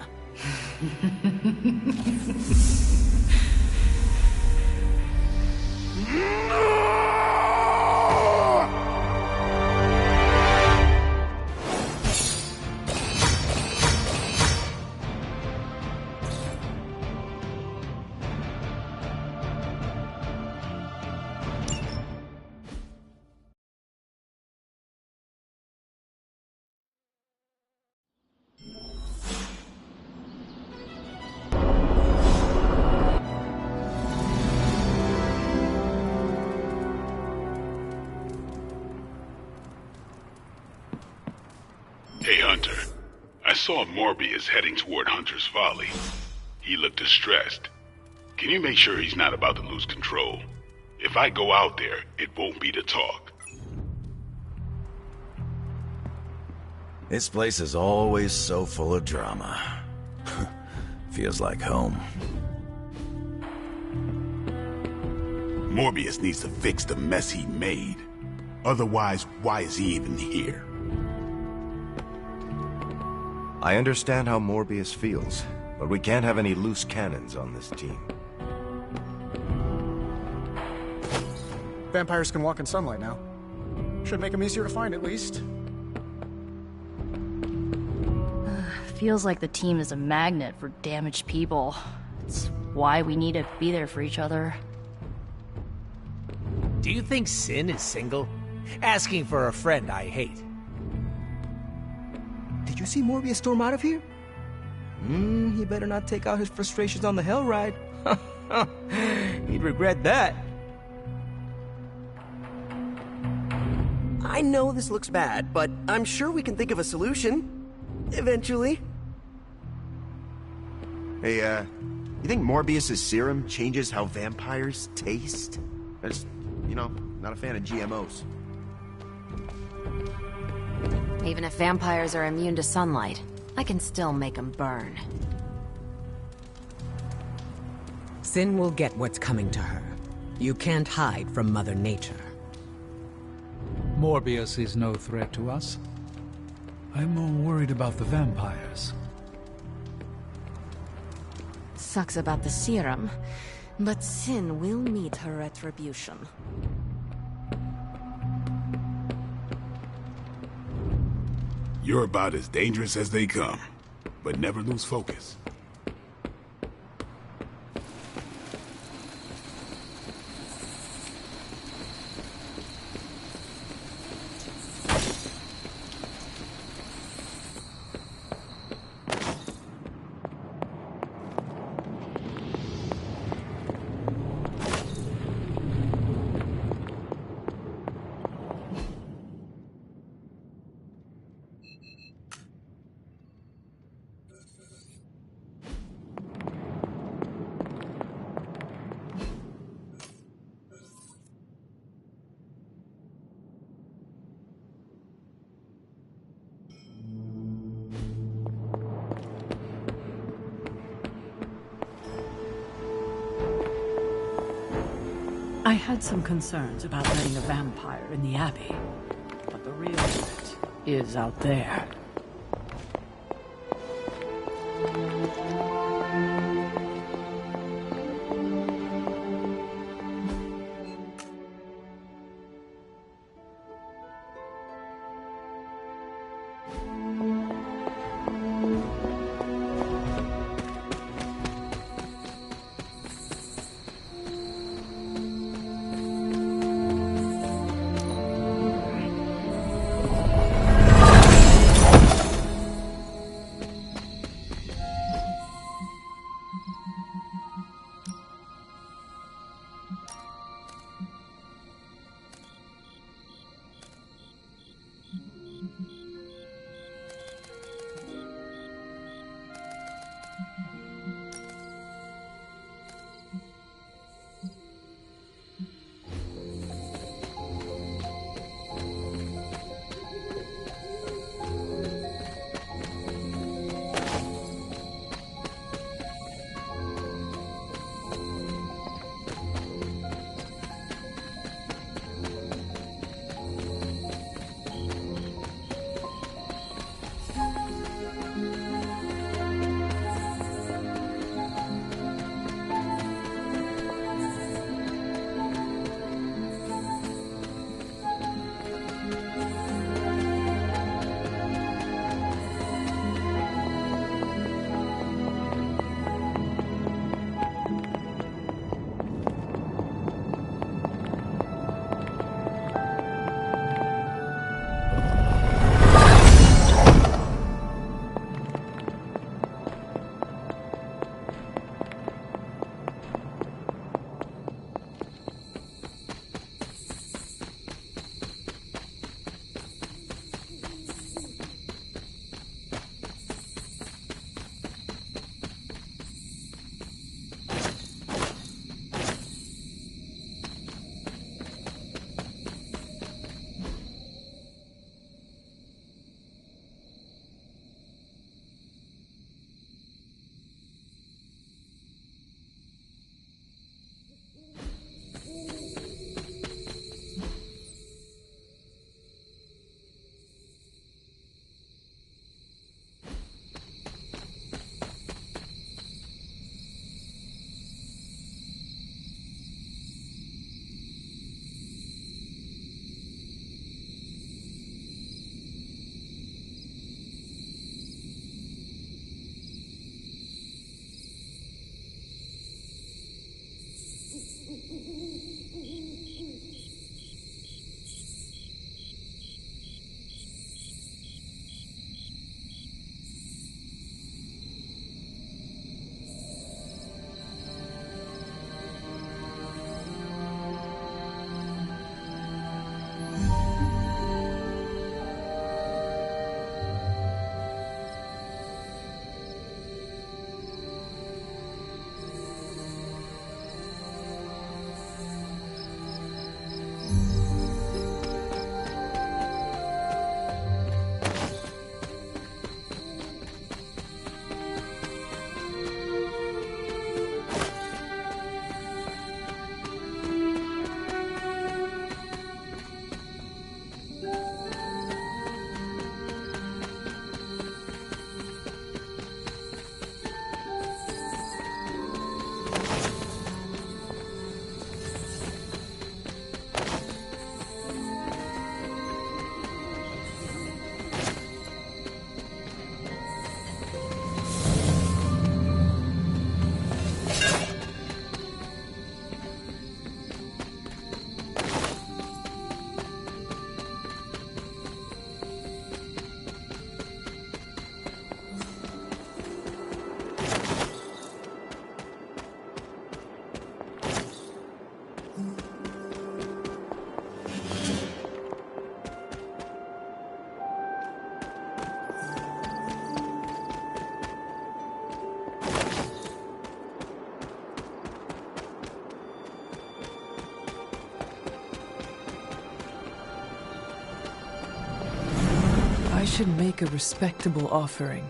Hey, Hunter. I saw Morbius heading toward Hunter's Folly. He looked distressed. Can you make sure he's not about to lose control? If I go out there, it won't be to talk. This place is always so full of drama. Feels like home. Morbius needs to fix the mess he made. Otherwise, why is he even here? I understand how Morbius feels, but we can't have any loose cannons on this team. Vampires can walk in sunlight now. Should make them easier to find, at least. Feels like the team is a magnet for damaged people. It's why we need to be there for each other. Do you think Sin is single? Asking for a friend I hate. Did you see Morbius storm out of here? He better not take out his frustrations on the Hell Ride. He'd regret that. I know this looks bad, but I'm sure we can think of a solution. Eventually. Hey, you think Morbius's serum changes how vampires taste? I just, not a fan of GMOs. Even if vampires are immune to sunlight, I can still make them burn. Sin will get what's coming to her. You can't hide from Mother Nature. Morbius is no threat to us. I'm more worried about the vampires. Sucks about the serum, but Sin will meet her retribution. You're about as dangerous as they come, but never lose focus. I had some concerns about letting a vampire in the Abbey, but the real threat is out there. should make a respectable offering.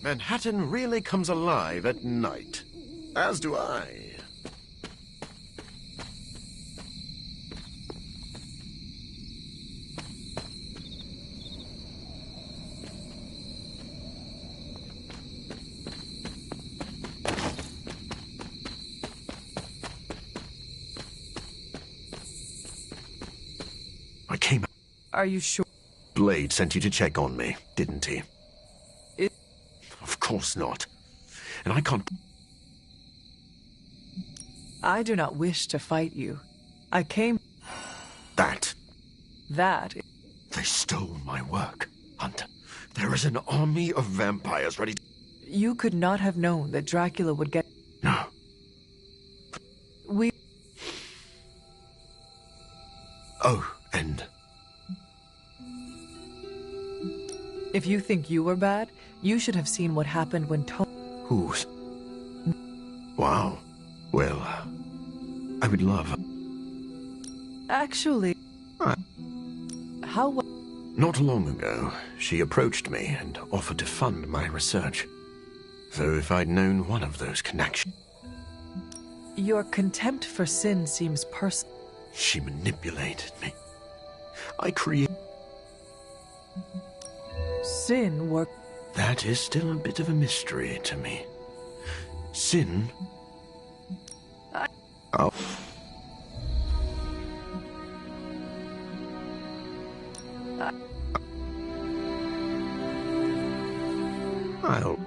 Manhattan really comes alive at night. As do I. I came... Are you sure? Blade sent you to check on me, didn't he? Of course not. And I can't... I do not wish to fight you. I came... That. That... They stole my work, Hunter. There is an army of vampires ready to... You could not have known that Dracula would get... No. We... Oh, and... If you think you were bad, you should have seen what happened when Who's? Wow. Well, I would love... Actually... How... Not long ago, she approached me and offered to fund my research. So if I'd known one of those connections... Your contempt for sin seems personal. She manipulated me. I created... Sin worked... That is still a bit of a mystery to me. Sin... Oh. I'll...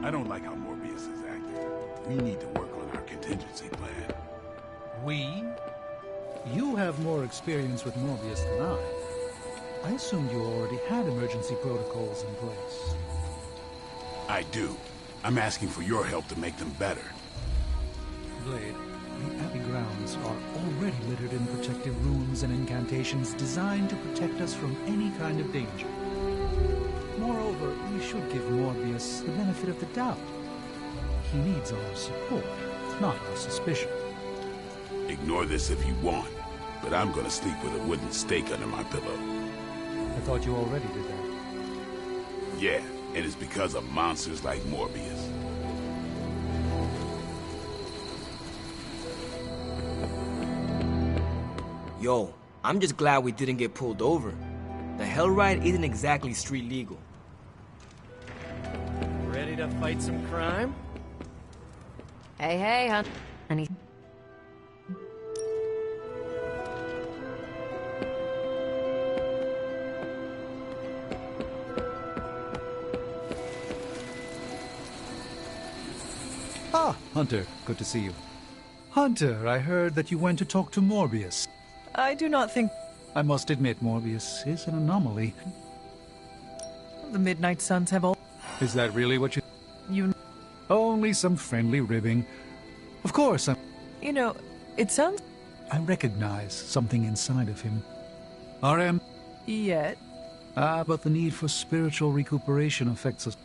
I don't like how Morbius is acting. We need to work on our contingency plan. We? You have more experience with Morbius than I. I assumed you already had emergency protocols in place. I do. I'm asking for your help to make them better. Blade, the Abbey grounds are already littered in protective runes and incantations designed to protect us from any kind of danger. Moreover, we should give Morbius the benefit of the doubt. He needs our support, not our suspicion. Ignore this if you want, but I'm gonna sleep with a wooden stake under my pillow. I thought you already did that. Yeah, and it's because of monsters like Morbius. Yo, I'm just glad we didn't get pulled over. The Hell Ride isn't exactly street legal. Ready to fight some crime? Hey, hon. Any... Ah, Hunter, good to see you. Hunter, I heard that you went to talk to Morbius. I do not think... I must admit, Morbius is an anomaly. The Midnight Suns have all... Is that really what you... You... Only some friendly ribbing. Of course, I'm... You know, it sounds... I recognize something inside of him. RM... Yet? But the need for spiritual recuperation affects us.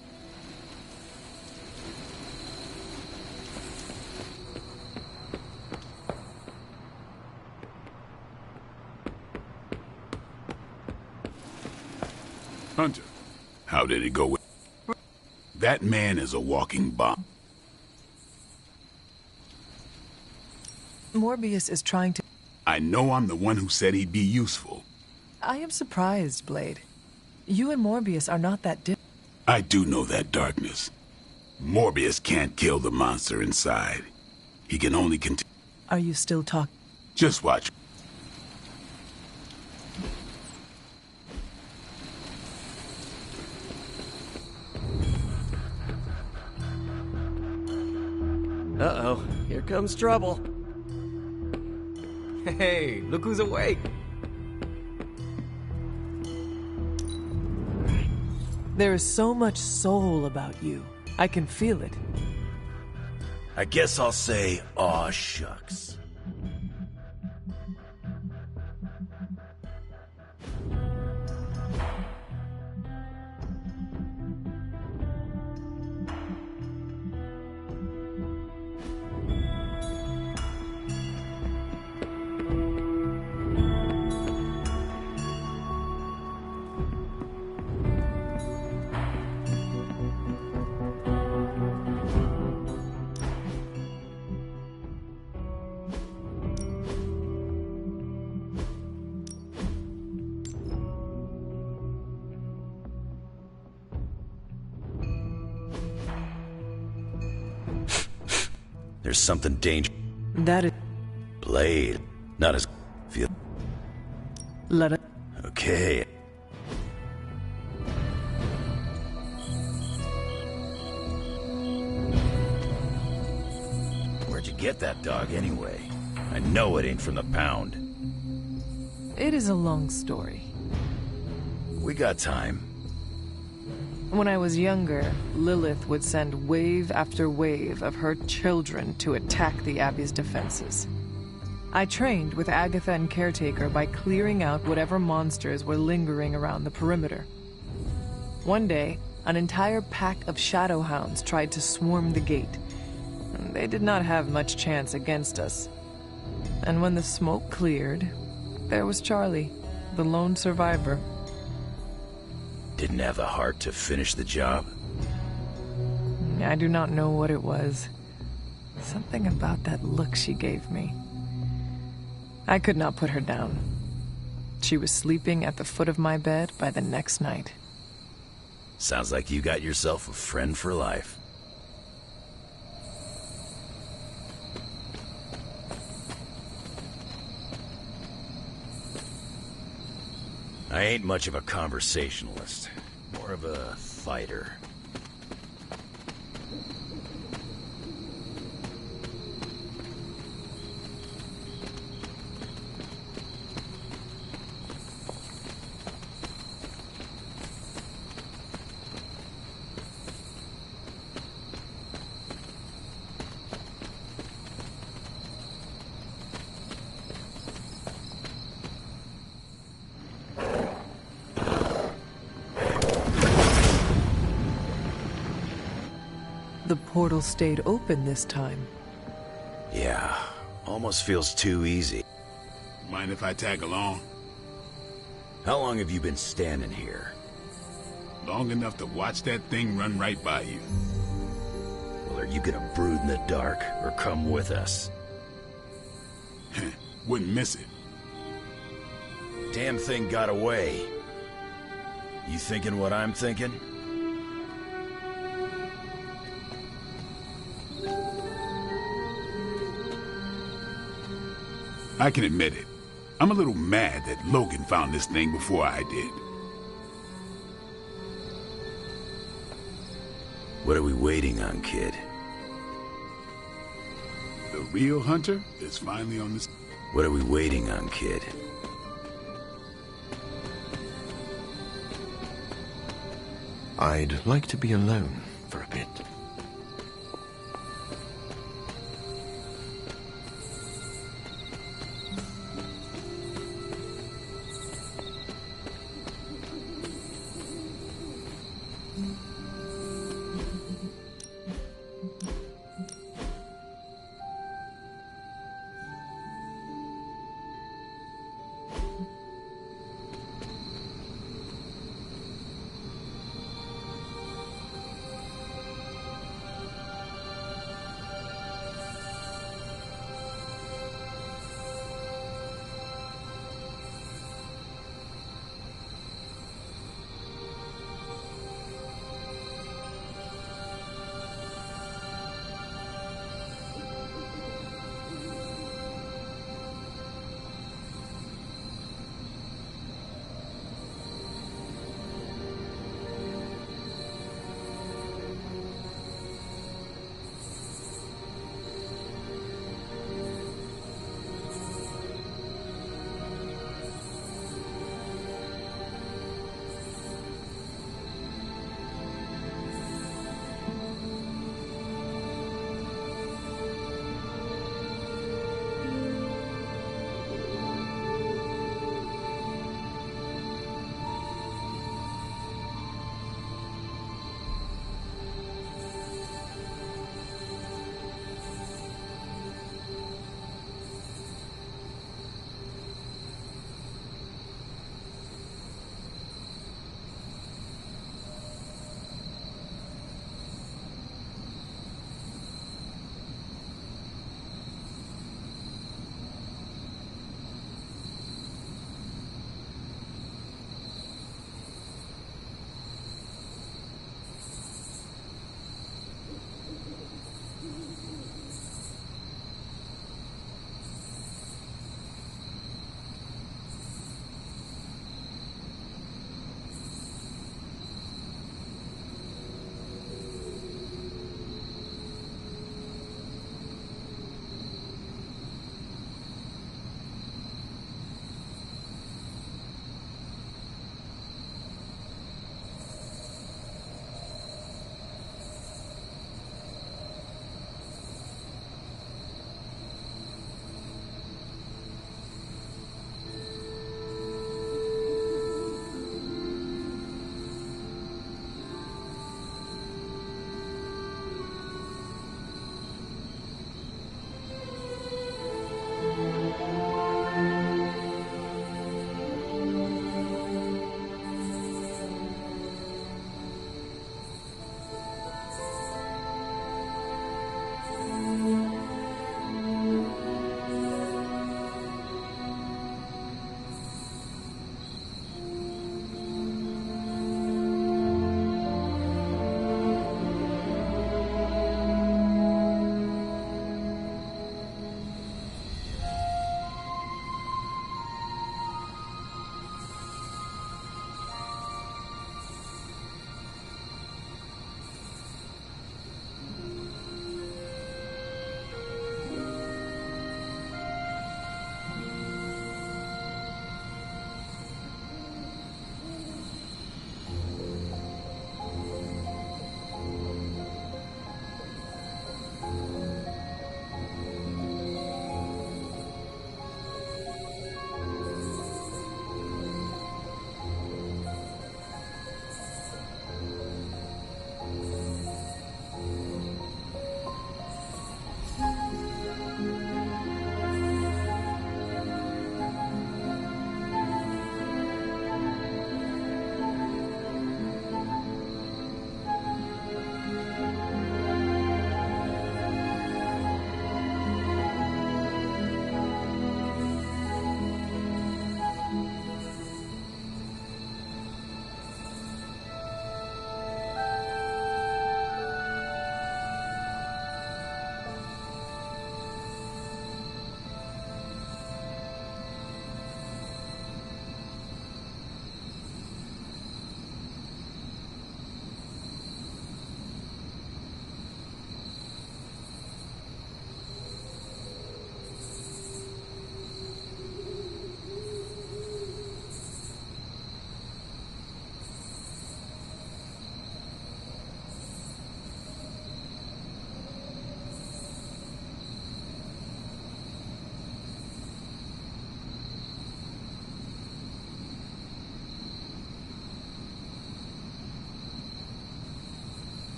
Hunter, how did it go with... That man is a walking bomb. Morbius is trying to... I know I'm the one who said he'd be useful. I am surprised, Blade. You and Morbius are not that different. I do know that, Darkness. Morbius can't kill the monster inside. He can only continue... Are you still talking? Just watch. Uh-oh, here comes trouble. Hey, look who's awake. There is so much soul about you. I can feel it. I guess I'll say, aw shucks. There's something dangerous. That is... Blade. Not as... Feel... Let it... Okay. Where'd you get that dog anyway? I know it ain't from the pound. It is a long story. We got time. When I was younger, Lilith would send wave after wave of her children to attack the Abbey's defenses. I trained with Agatha and Caretaker by clearing out whatever monsters were lingering around the perimeter. One day, an entire pack of Shadowhounds tried to swarm the gate. They did not have much chance against us. And when the smoke cleared, there was Charlie, the lone survivor. Didn't have the heart to finish the job? I do not know what it was. Something about that look she gave me. I could not put her down. She was sleeping at the foot of my bed by the next night. Sounds like you got yourself a friend for life. I ain't much of a conversationalist. More of a fighter. The portal stayed open this time. Yeah, almost feels too easy. Mind if I tag along? How long have you been standing here? Long enough to watch that thing run right by you. Well, are you gonna brood in the dark, or come with us? Wouldn't miss it. Damn thing got away. You thinking what I'm thinking? I can admit it. I'm a little mad that Logan found this thing before I did. What are we waiting on, kid? The real hunter is finally on this. What are we waiting on, kid? I'd like to be alone for a bit.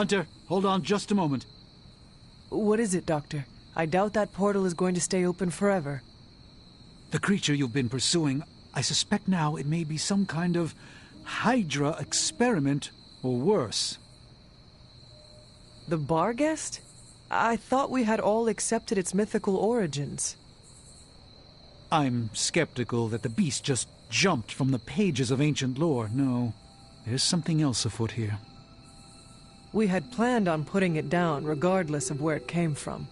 Hunter, hold on just a moment. What is it, Doctor? I doubt that portal is going to stay open forever. The creature you've been pursuing, I suspect now it may be some kind of Hydra experiment, or worse. The Barghest? I thought we had all accepted its mythical origins. I'm skeptical that the beast just jumped from the pages of ancient lore. No, there's something else afoot here. We had planned on putting it down, regardless of where it came from.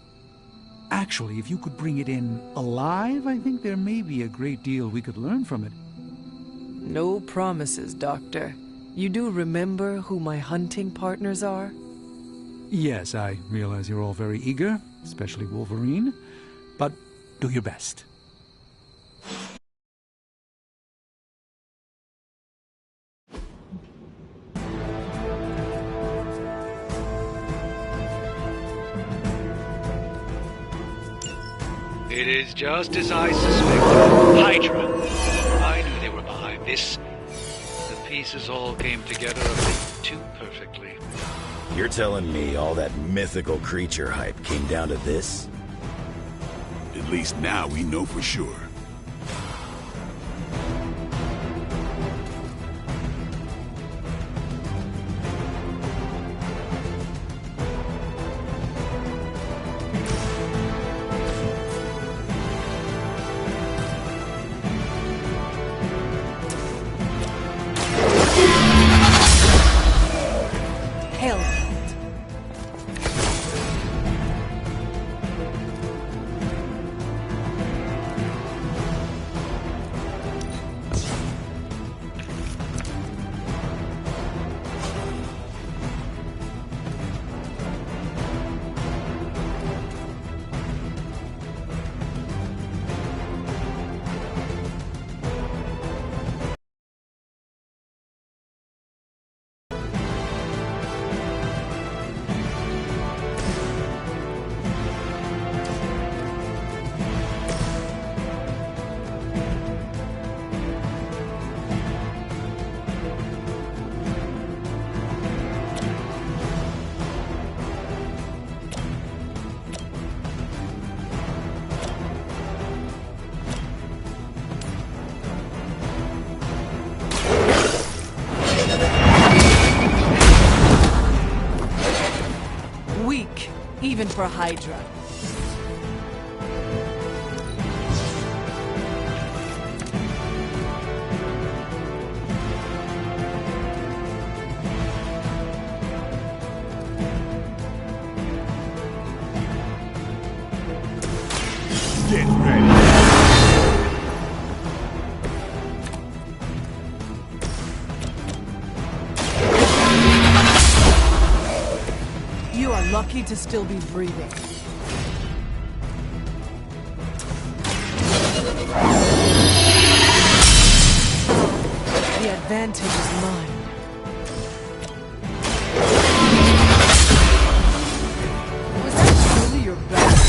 Actually, if you could bring it in alive, I think there may be a great deal we could learn from it. No promises, Doctor. You do remember who my hunting partners are? Yes, I realize you're all very eager, especially Wolverine, but do your best. It is just as I suspected. Hydra. I knew they were behind this. The pieces all came together a bit too perfectly. You're telling me all that mythical creature hype came down to this? At least now we know for sure. Even for Hydra. Get ready. You are lucky to still be breathing. The advantage is mine. Was that truly your best?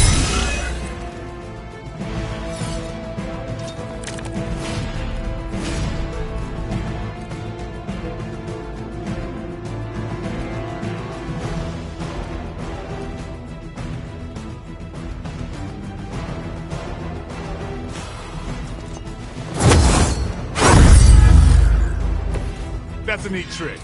That's a neat trick.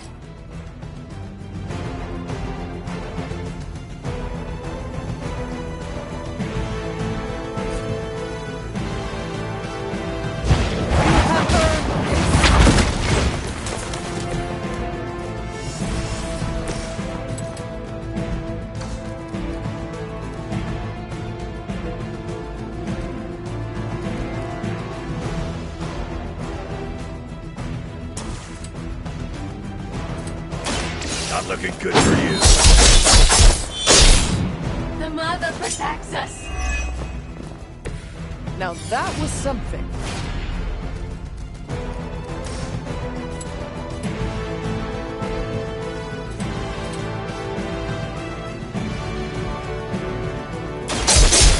Not looking good for you. The mother protects us. Now that was something.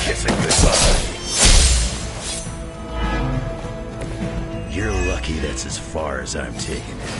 Kissing goodbye. You're lucky that's as far as I'm taking it.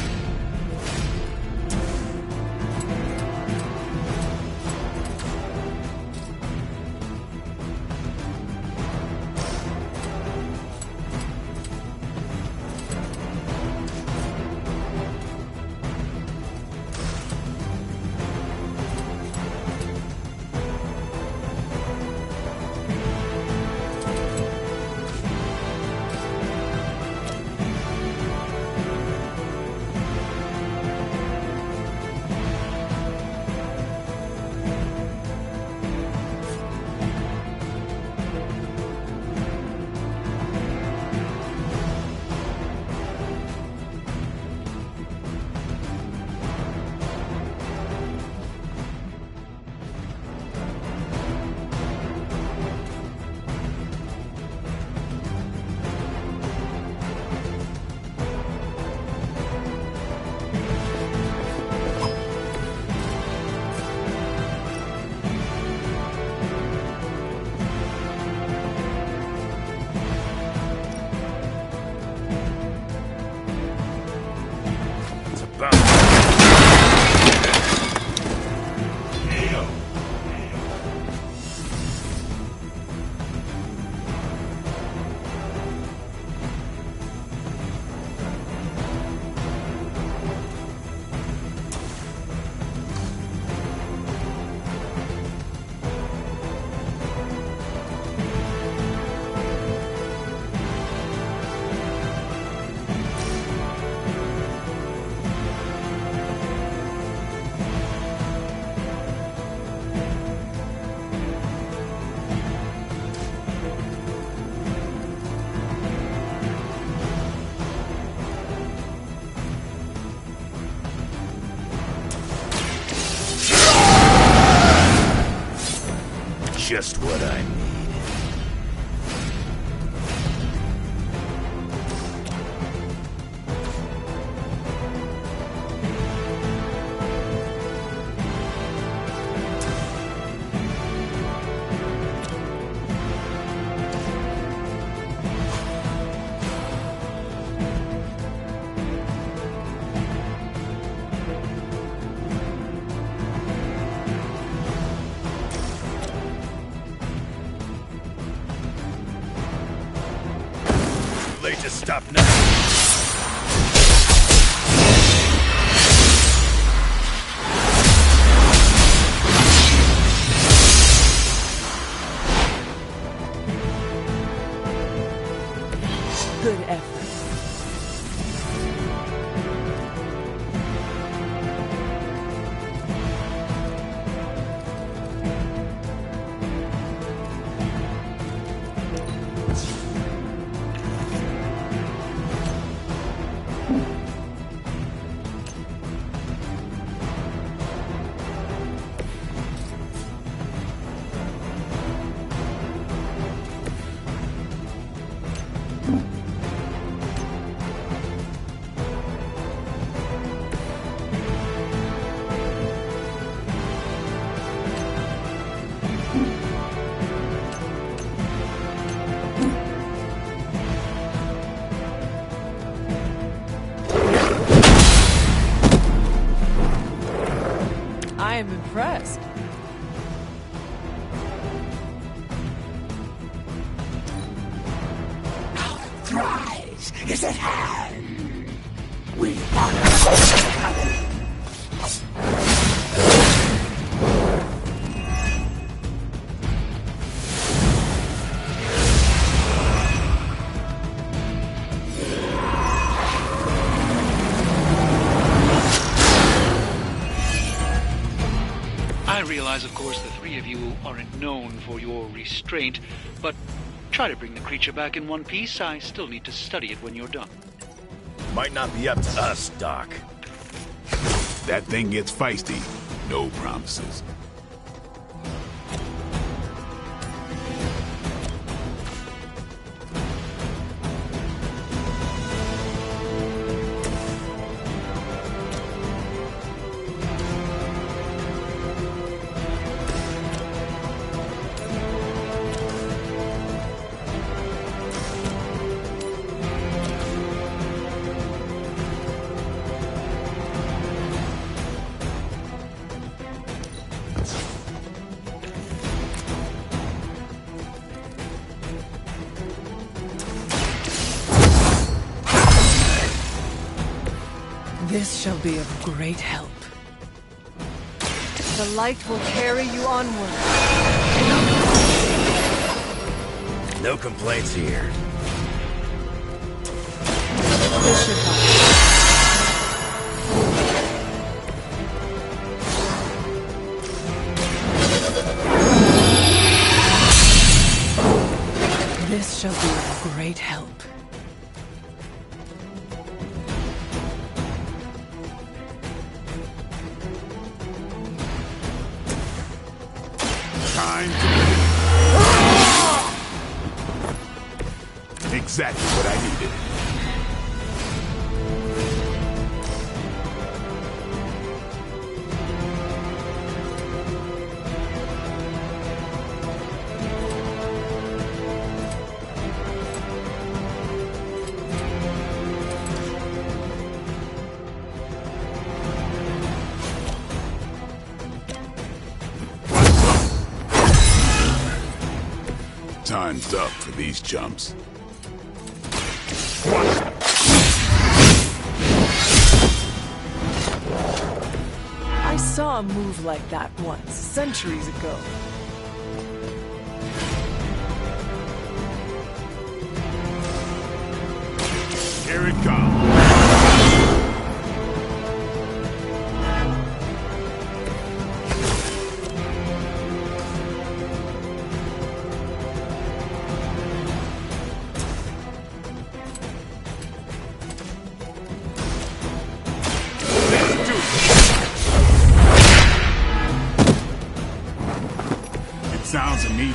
Just what I need. Late to stop now. Good effort. I am impressed. Prize is at hand. We are I realize, of course, the three of you aren't known for your restraint, but try to bring the creature back in one piece. I still need to study it when you're done. Might not be up to us, Doc. That thing gets feisty. No promises. This shall be of great help. The light will carry you onward. No complaints here. This should help. This shall be of great help. Time to exactly what I needed. Time's up for these chumps. I saw a move like that once, centuries ago. Here it comes.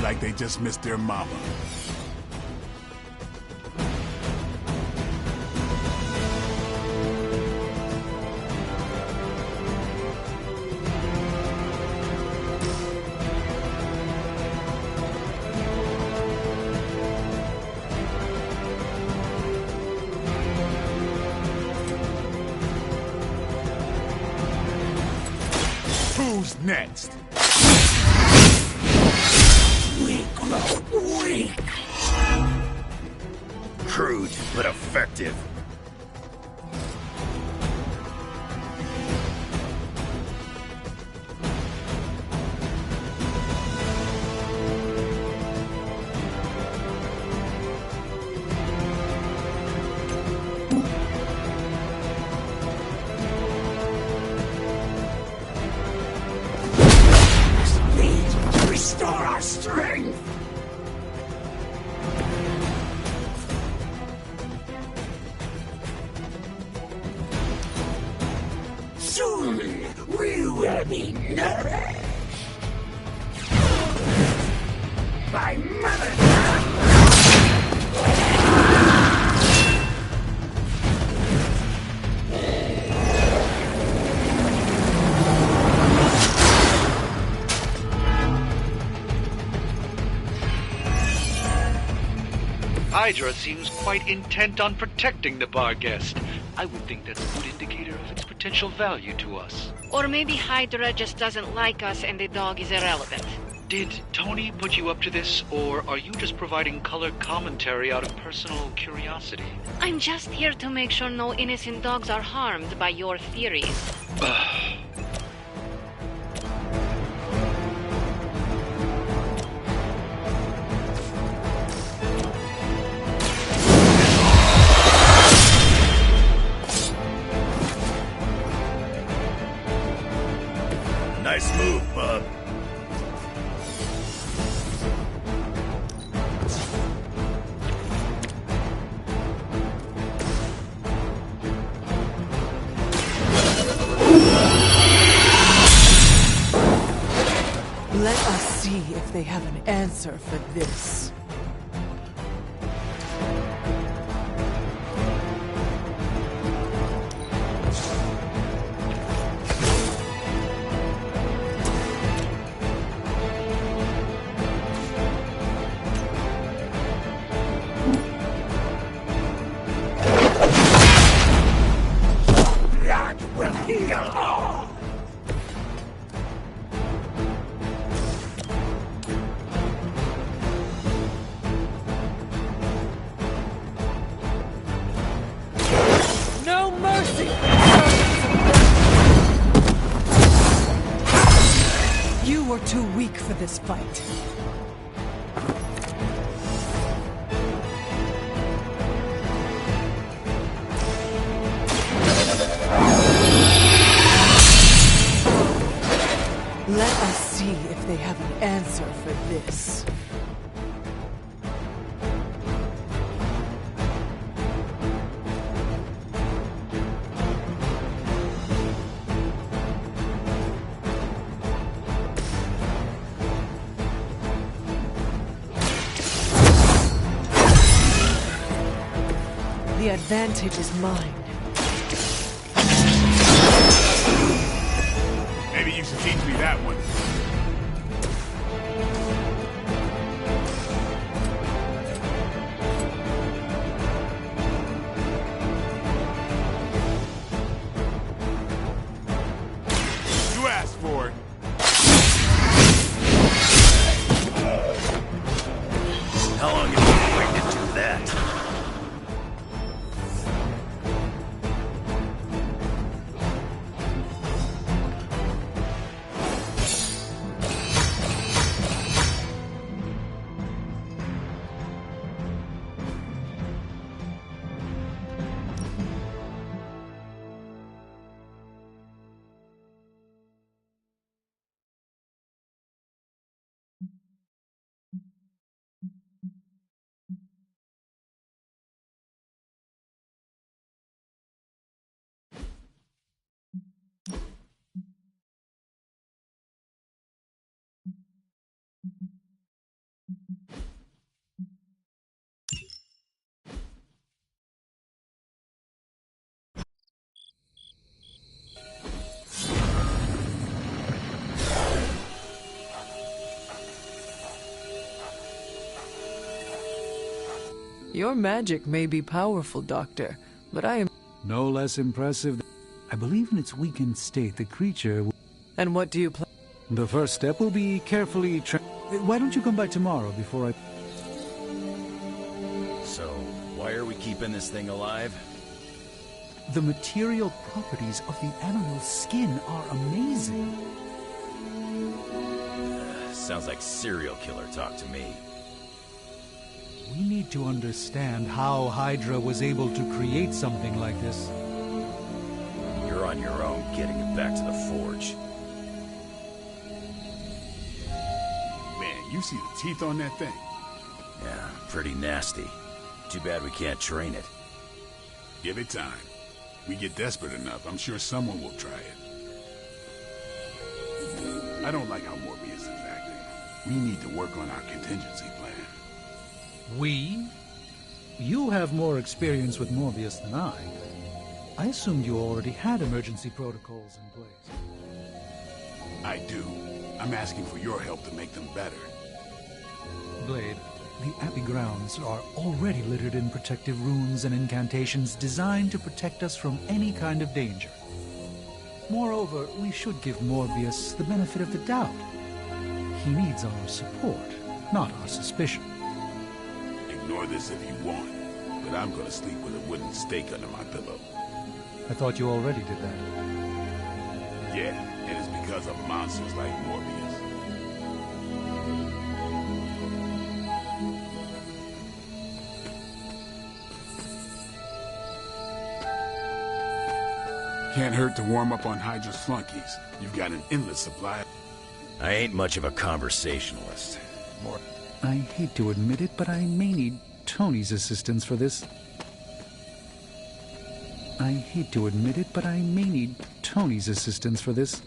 like they just missed their mama. Who's next? Weak. Crude, but effective. Restore our strength! Soon we will be nourished by Mother. Hydra seems quite intent on protecting the bar guest. I would think that's a good indicator of its potential value to us. Or maybe Hydra just doesn't like us and the dog is irrelevant. Did Tony put you up to this, or are you just providing color commentary out of personal curiosity? I'm just here to make sure no innocent dogs are harmed by your theories. Nice move, bub. Let us see if they have an answer for this. That will heal all! No mercy! You were too weak for this fight. Let us see if they have an answer for this. The advantage is mine. Maybe you should teach me that one. You asked for it. How long have you been waiting to do that? Your magic may be powerful, Doctor, but I am... No less impressive. I believe in its weakened state, the creature... And what do you plan? The first step will be carefully... Why don't you come by tomorrow before I... So, why are we keeping this thing alive? The material properties of the animal's skin are amazing. Sounds like serial killer talk to me. We need to understand how Hydra was able to create something like this. You're on your own getting it back to the forge. Man, you see the teeth on that thing? Yeah, pretty nasty. Too bad we can't train it. Give it time. We get desperate enough, I'm sure someone will try it. I don't like how Morbius is acting. We need to work on our contingency plan. We? You have more experience with Morbius than I. I assumed you already had emergency protocols in place. I do. I'm asking for your help to make them better. Blade, the Abbey grounds are already littered in protective runes and incantations designed to protect us from any kind of danger. Moreover, we should give Morbius the benefit of the doubt. He needs our support, not our suspicion. Ignore this if you want, but I'm gonna sleep with a wooden stake under my pillow. I thought you already did that. Yeah, and it's because of monsters like Morbius. Can't hurt to warm up on Hydra's flunkies. You've got an endless supply. I ain't much of a conversationalist. I hate to admit it, but I may need Tony's assistance for this. I hate to admit it, but I may need Tony's assistance for this.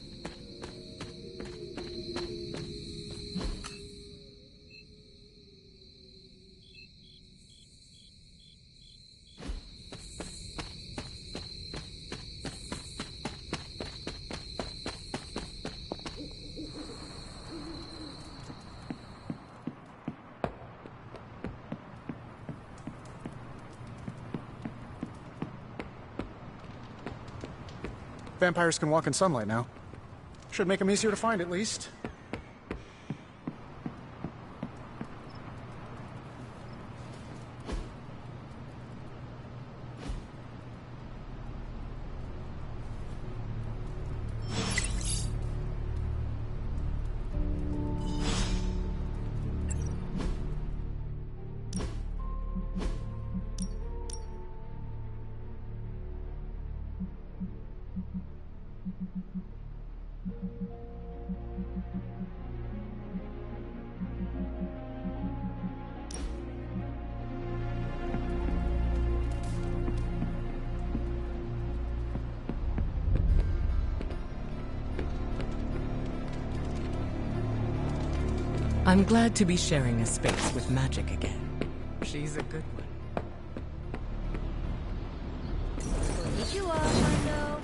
Vampires can walk in sunlight now. Should make them easier to find, at least. I'm glad to be sharing a space with magic again. She's a good one. Konnichiwa, Mando.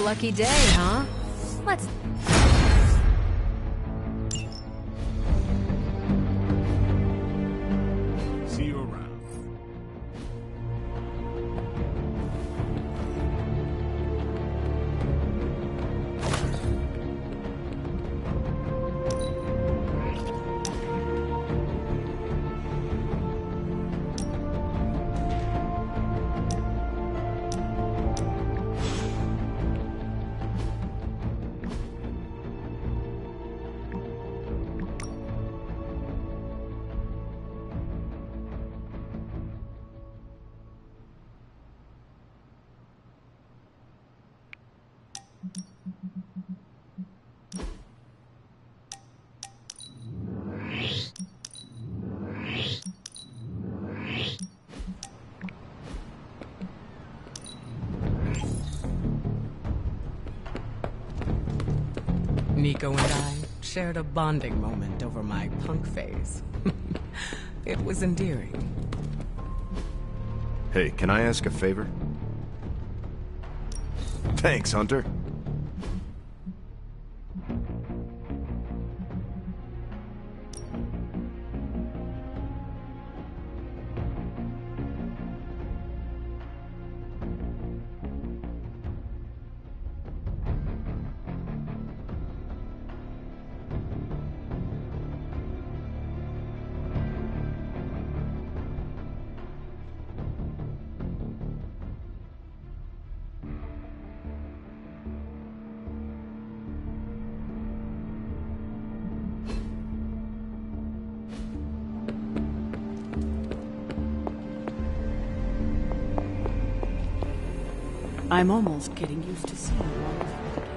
Lucky day, huh? Let's... See you around. Nico and I shared a bonding moment over my punk phase. It was endearing. Hey, can I ask a favor? Thanks, Hunter. I'm almost getting used to seeing Rutherford again.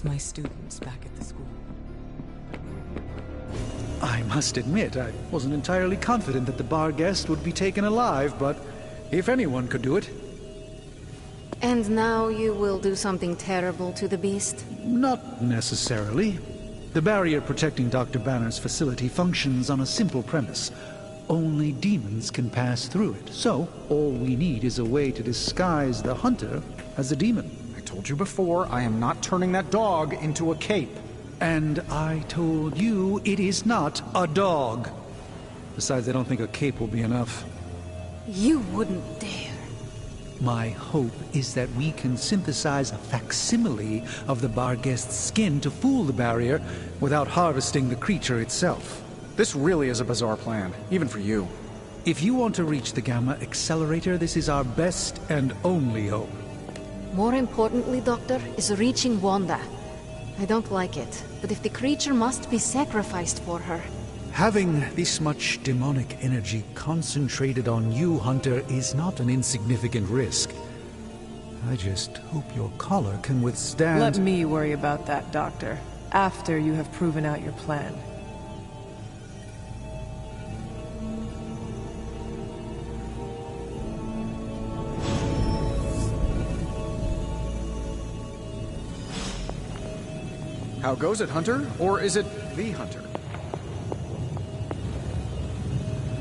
My students back at the school. I must admit, I wasn't entirely confident that the bar guest would be taken alive, but if anyone could do it... And now you will do something terrible to the beast? Not necessarily. The barrier protecting Dr. Banner's facility functions on a simple premise. Only demons can pass through it, so all we need is a way to disguise the hunter as a demon. I told you before, I am not turning that dog into a cape. And I told you it is not a dog. Besides, I don't think a cape will be enough. You wouldn't dare. My hope is that we can synthesize a facsimile of the Barghest's skin to fool the barrier without harvesting the creature itself. This really is a bizarre plan, even for you. If you want to reach the Gamma Accelerator, this is our best and only hope. More importantly, Doctor, is reaching Wanda. I don't like it, but if the creature must be sacrificed for her... Having this much demonic energy concentrated on you, Hunter, is not an insignificant risk. I just hope your collar can withstand... Let me worry about that, Doctor, after you have proven out your plan. How goes it, Hunter? Or is it the Hunter?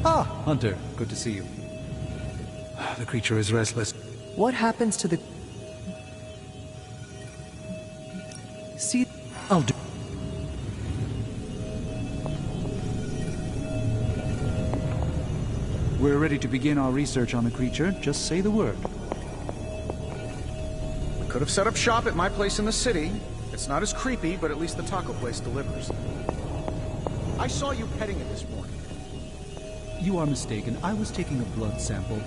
Ah, Hunter. Good to see you. The creature is restless. What happens to the... See, I'll do... We're ready to begin our research on the creature. Just say the word. We could have set up shop at my place in the city. It's not as creepy, but at least the taco place delivers. I saw you petting it this morning. You are mistaken. I was taking a blood sample.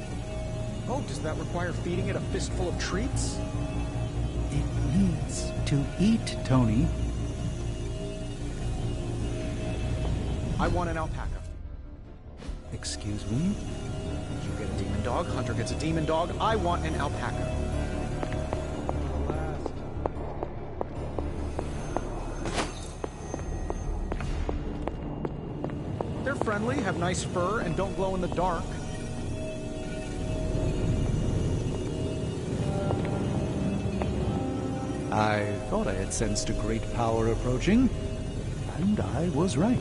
Oh, does that require feeding it a fistful of treats? It needs to eat, Tony. I want an alpaca. Excuse me? You get a demon dog, Hunter gets a demon dog. I want an alpaca. They're friendly, have nice fur, and don't glow in the dark. I thought I had sensed a great power approaching, and I was right.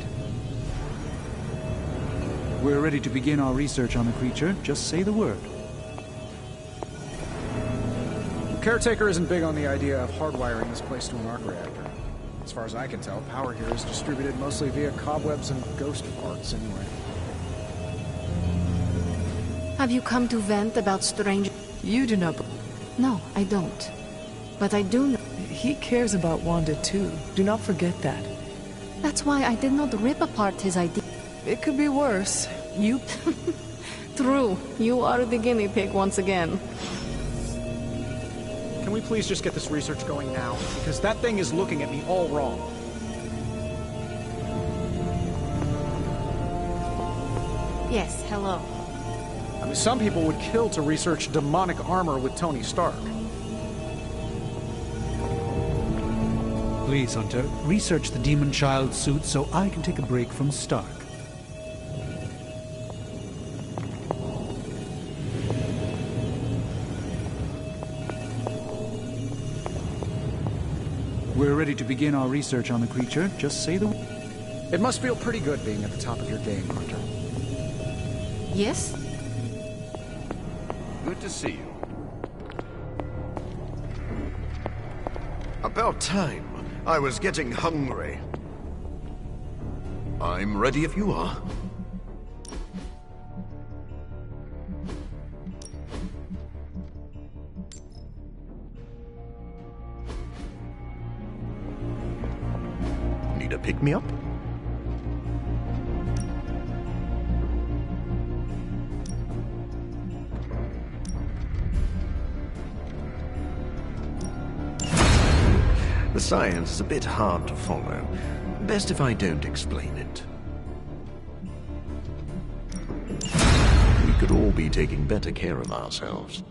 We're ready to begin our research on the creature. Just say the word. Caretaker isn't big on the idea of hardwiring this place to an arc reactor. As far as I can tell, power here is distributed mostly via cobwebs and ghost farts anyway. Have you come to vent about strange... You do not... No, I don't. But I do know... He cares about Wanda too. Do not forget that. That's why I did not rip apart his idea. It could be worse. You... True. You are the guinea pig once again. Can we please just get this research going now? Because that thing is looking at me all wrong. Yes, hello. I mean, some people would kill to research demonic armor with Tony Stark. Please, Hunter, research the Demon Child suit so I can take a break from Stark. We're ready to begin our research on the creature. Just say the... It must feel pretty good being at the top of your game, Hunter. Yes? Good to see you. About time. I was getting hungry. I'm ready if you are. Need a pick-me-up? The science is a bit hard to follow. Best if I don't explain it. We could all be taking better care of ourselves.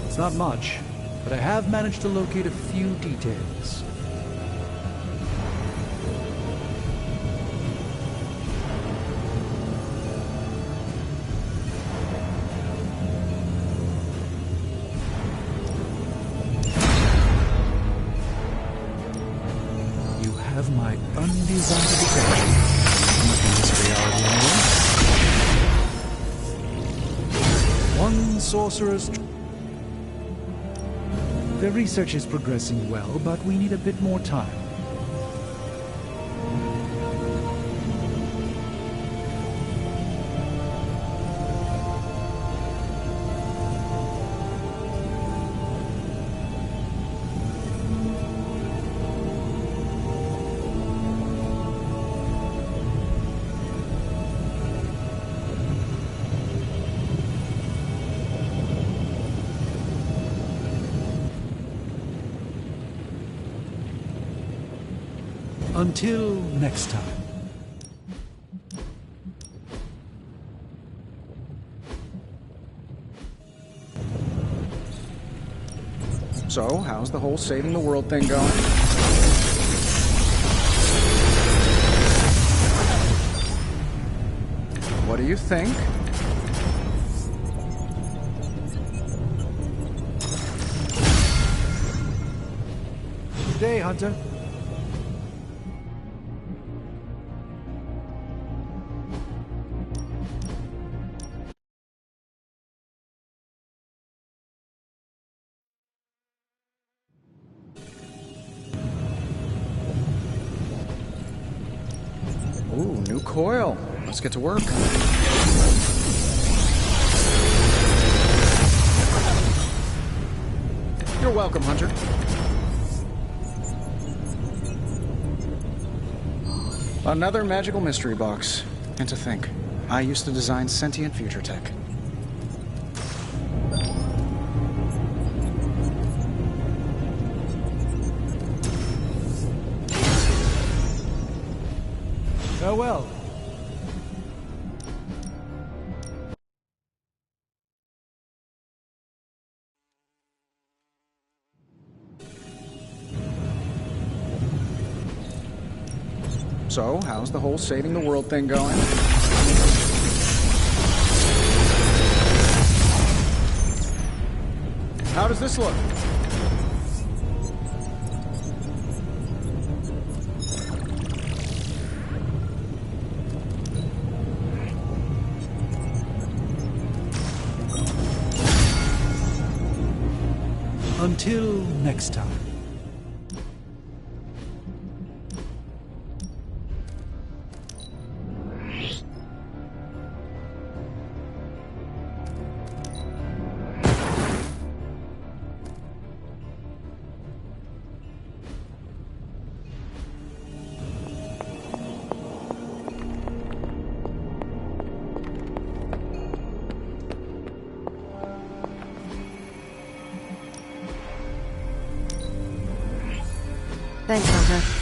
It's not much, but I have managed to locate a few details. You have my undivided attention. In this reality, anyway. One sorcerer's... The research is progressing well, but we need a bit more time. Until next time. So, how's the whole saving the world thing going? What do you think? Good day, Hunter. Ooh, new coil. Let's get to work. Welcome, Hunter. Another magical mystery box. And to think, I used to design sentient future tech. Farewell. So, how's the whole saving the world thing going? How does this look? Until next time. Thanks, Hunter.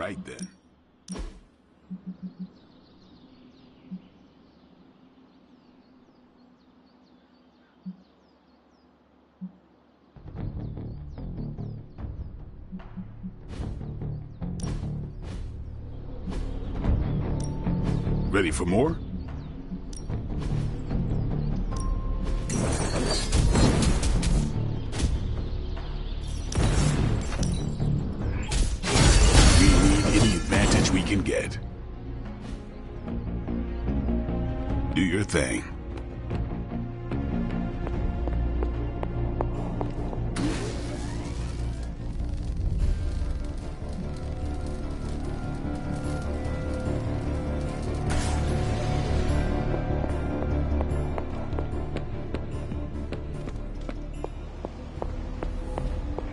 right then. Ready for more? We need any advantage we can get. Do your thing.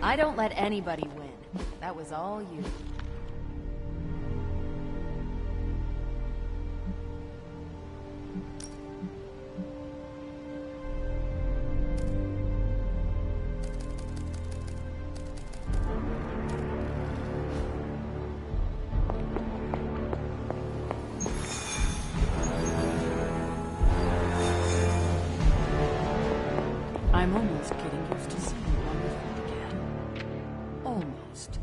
I don't let anybody win. That was all you. I'm almost getting used to seeing you on the phone again. Almost.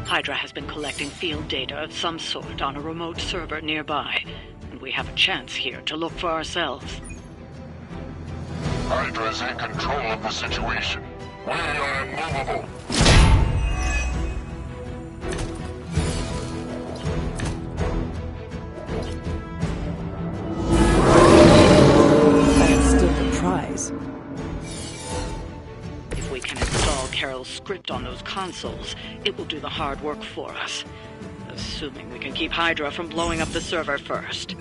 Hydra has been collecting field data of some sort on a remote server nearby, and we have a chance here to look for ourselves. Hydra's in control of the situation. We are immovable. That's still the prize. If we can install Carol's script on those consoles, it will do the hard work for us. Assuming we can keep Hydra from blowing up the server first.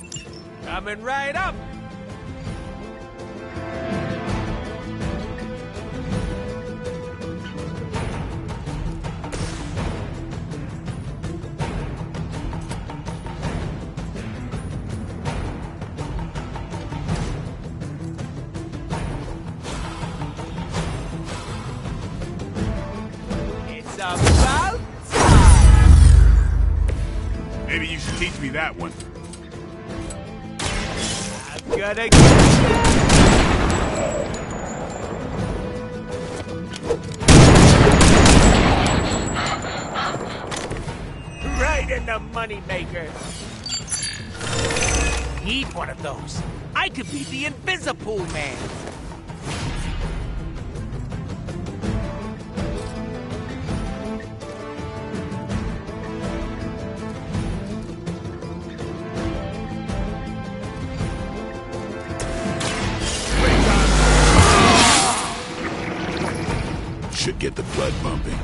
Coming right up! It's about time! Maybe you should teach me that one. I'm gonna get you! Right in the moneymaker. Need one of those. I could be the Invisipool Man. Should get the blood pumping.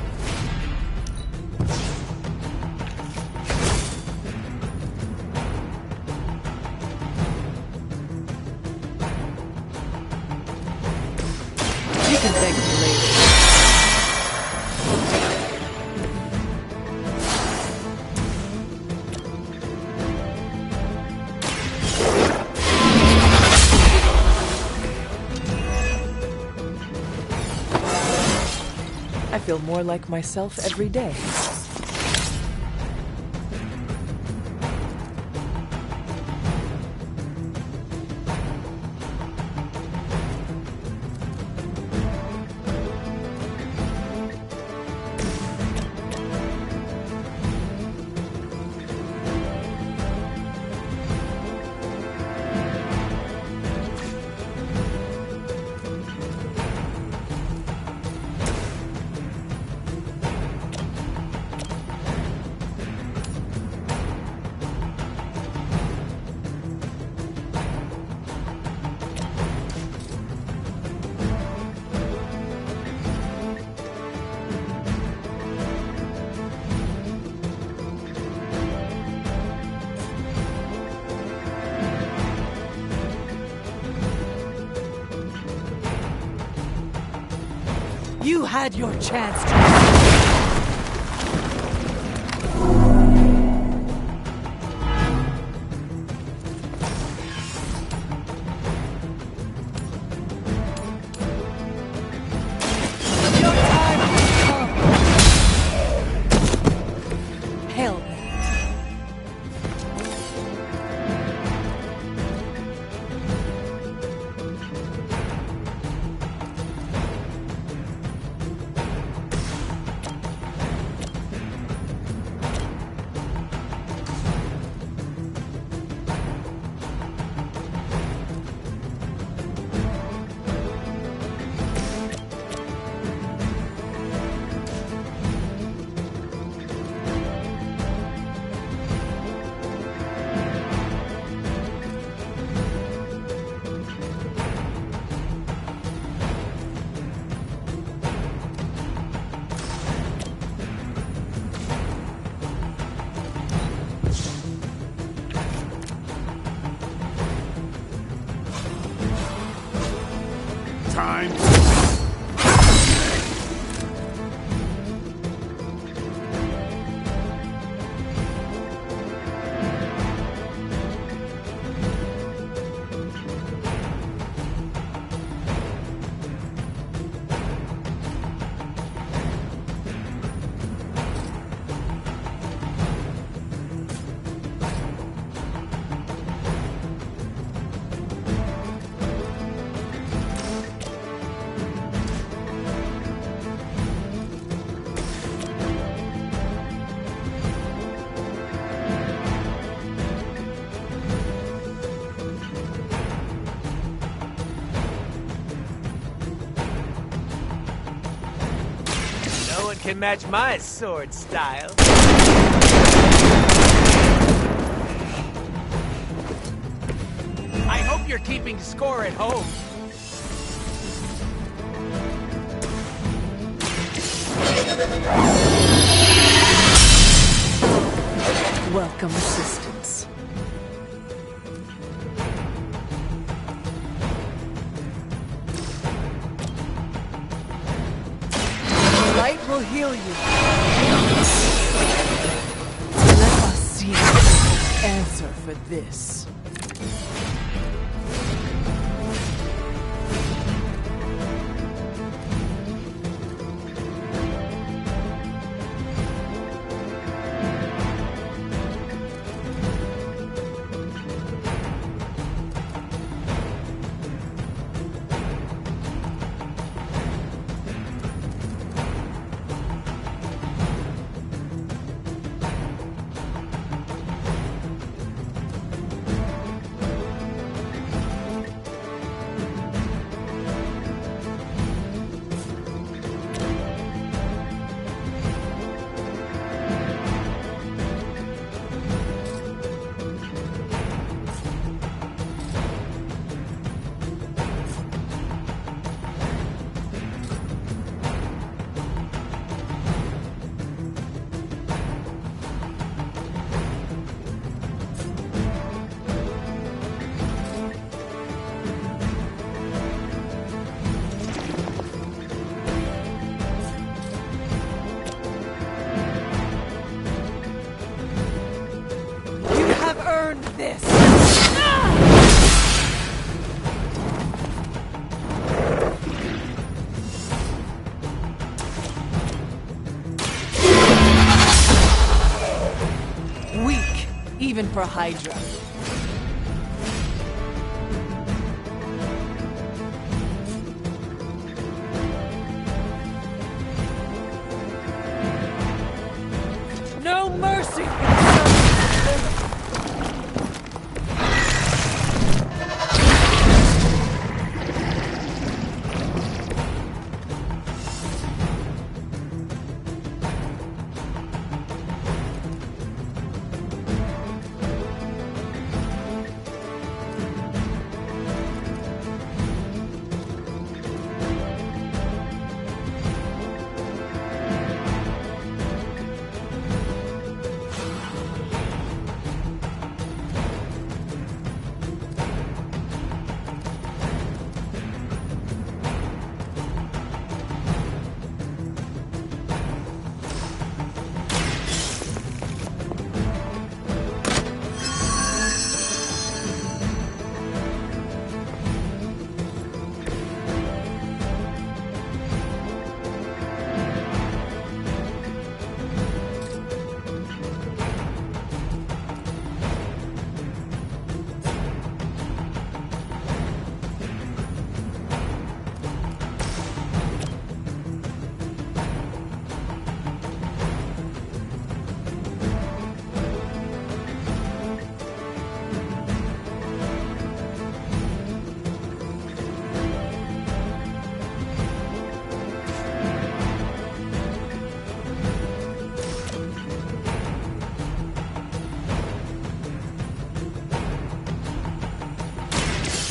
You can thank me later. I feel more like myself every day. You had your chance to... Time. No one can match my sword style. I hope you're keeping score at home. Welcome assistance. Light will heal you. Let us see the answer for this. This. Weak, even for Hydra. No mercy!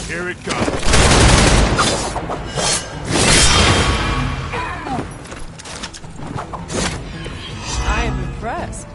Here it comes. I am impressed.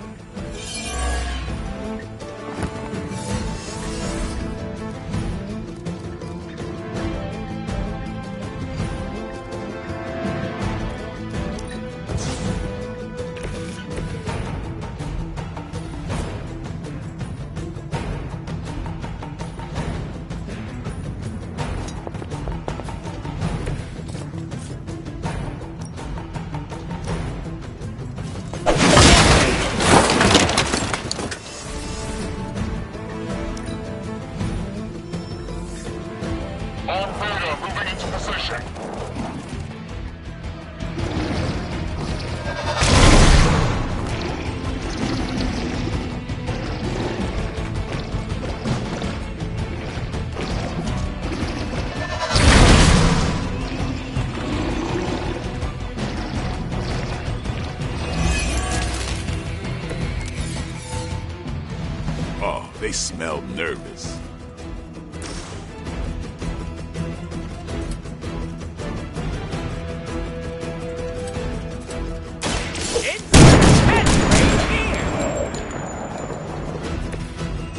Oh, they smell nervous.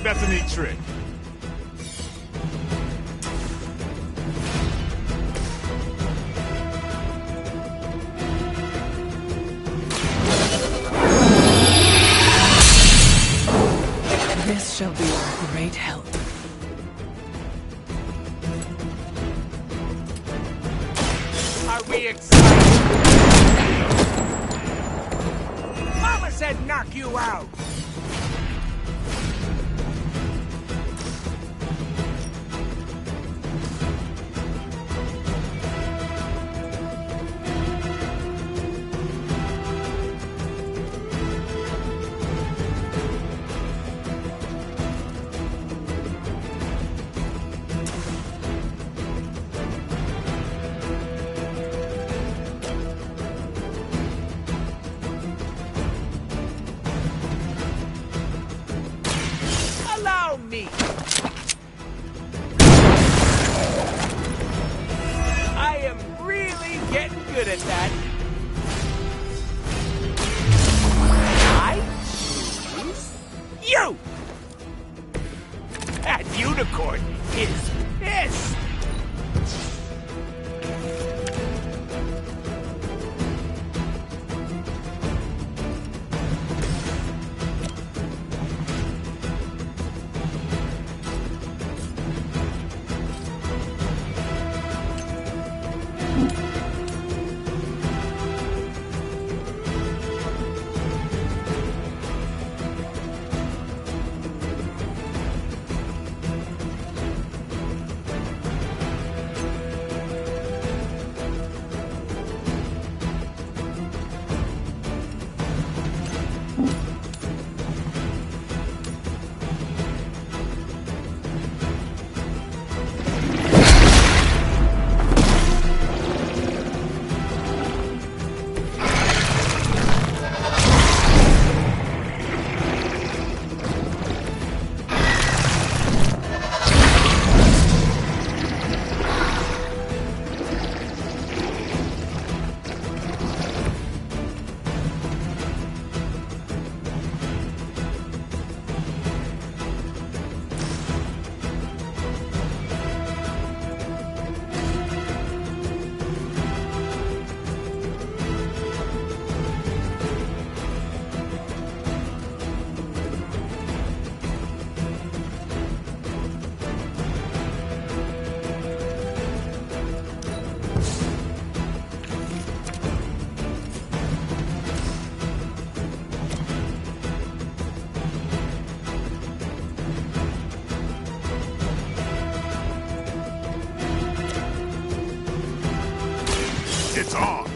That's a neat trick. This shall be a great help. Are we excited? Mama said knock you out. Allow me. I am really getting good at that. I choose you. That unicorn is pissed. It's on.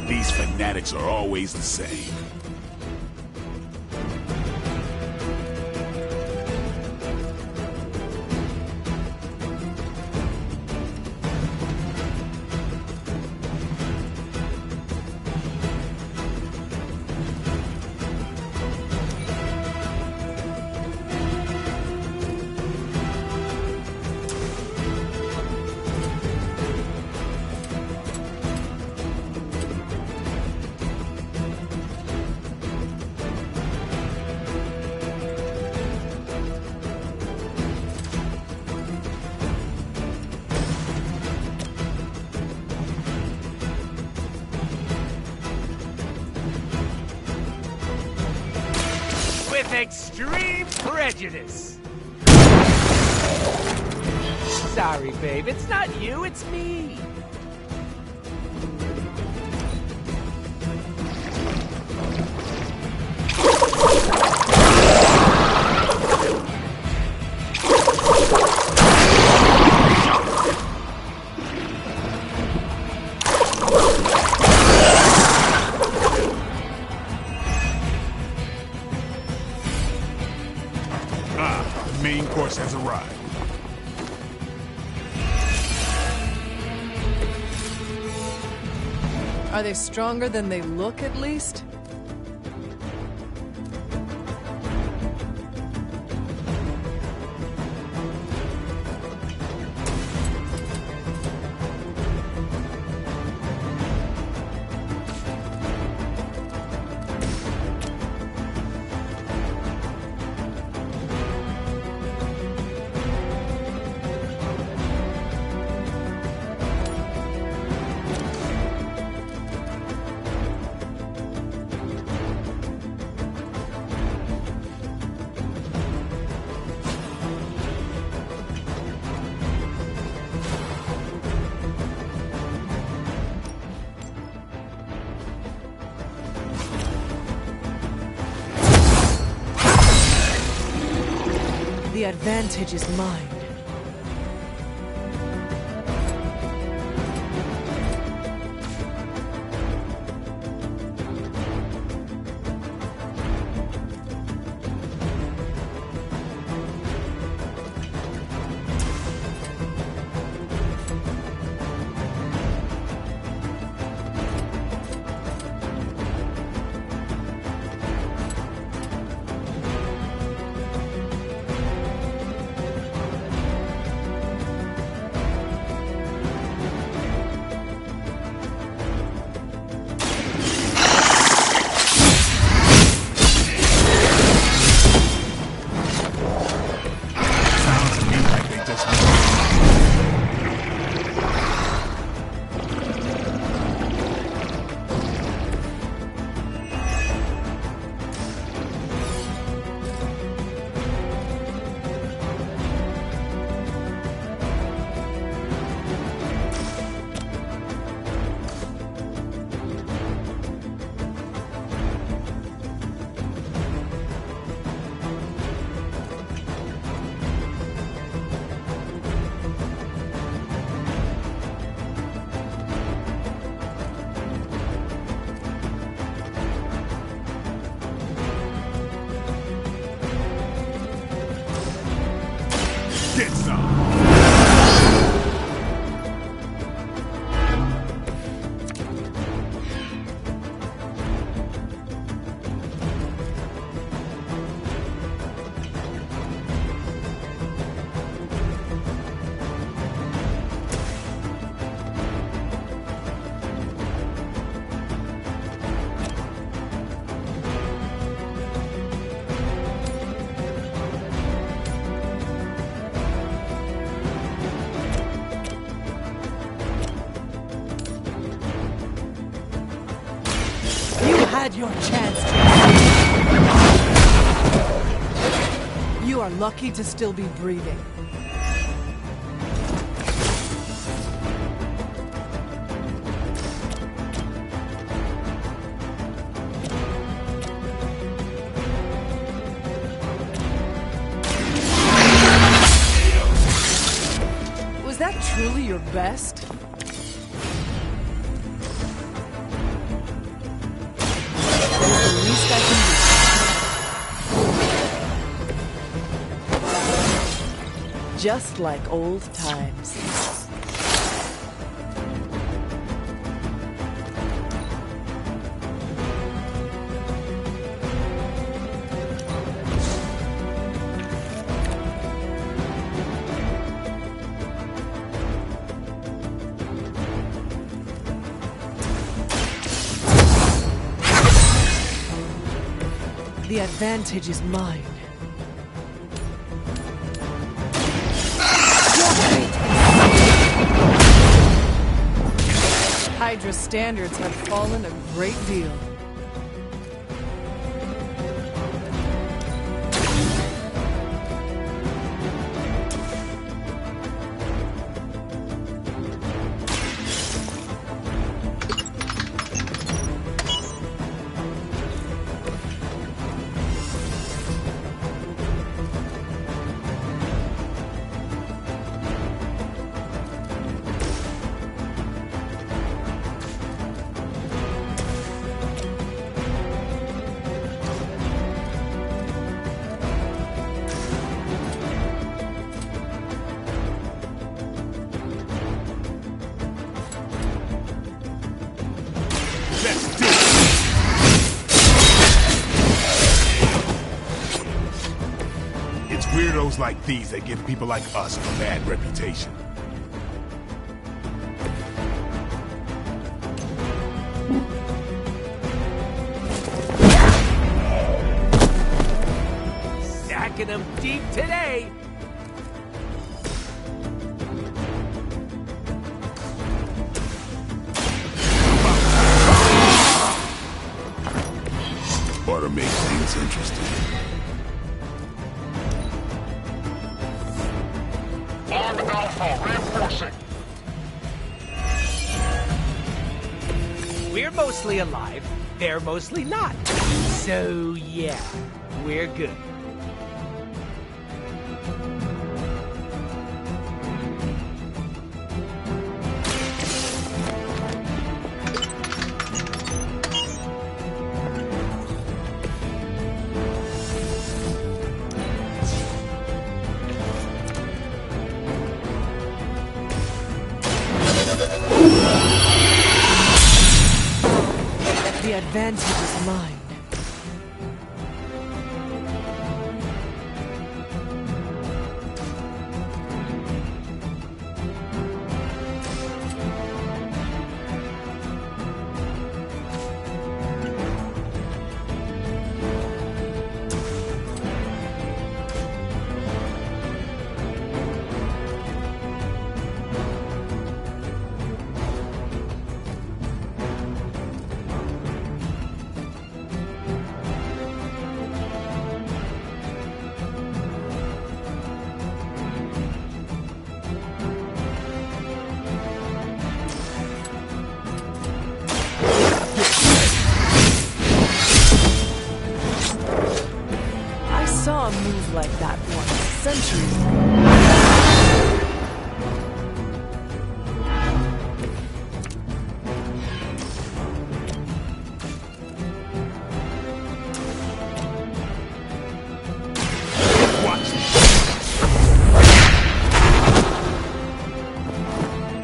These fanatics are always the same. with extreme prejudice. Sorry, babe. It's not you, it's me. The main course has arrived. Are they stronger than they look, at least? The advantage is mine. Get some! Had your chance. You are lucky to still be breathing. Was that truly your best? Just like old times. The advantage is mine. Hydra's standards have fallen a great deal. Heroes like these that give people like us a bad reputation. Stacking them deep today. Ought to make things interesting. Arm Alpha reinforcing. We're mostly alive. They're mostly not. So yeah, we're good. The advantage is mine. Saw a move like that once, centuries ago.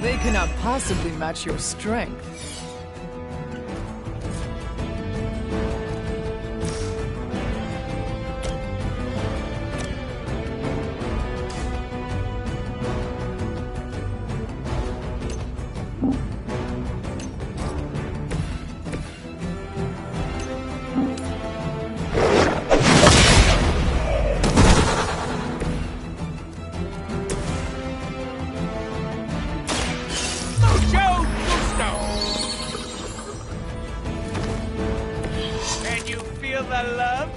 They cannot possibly match your strength. Can you feel the love?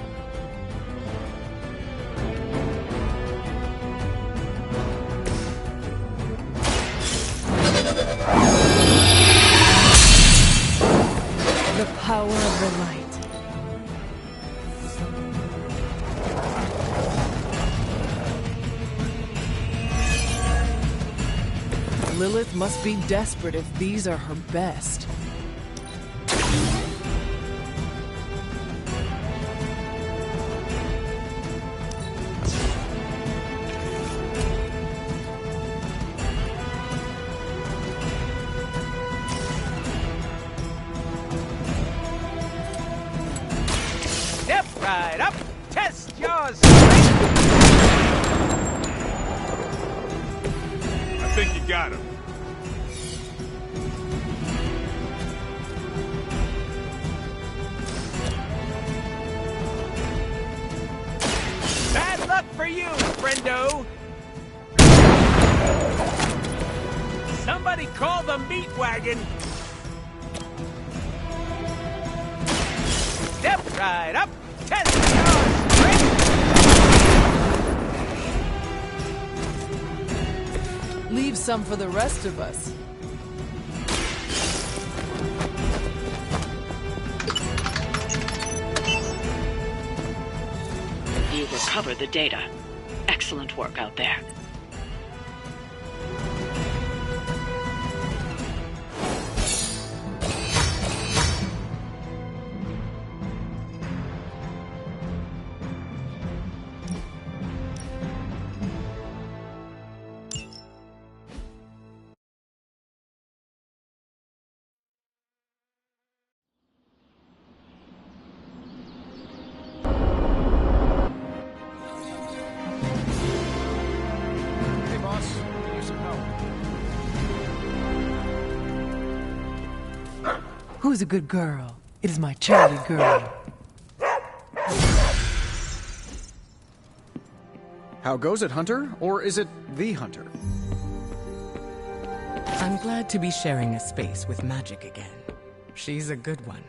The power of the light. Lilith must be desperate if these are her best. Step right up, test your strength. I think you got him. Bad luck for you, friendo. Somebody call the meat wagon. Step right up, test your strength. Leave some for the rest of us. You recovered the data. Excellent work out there. Who's a good girl? It is my Charlie girl. How goes it, Hunter? Or is it the Hunter? I'm glad to be sharing a space with Magic again. She's a good one.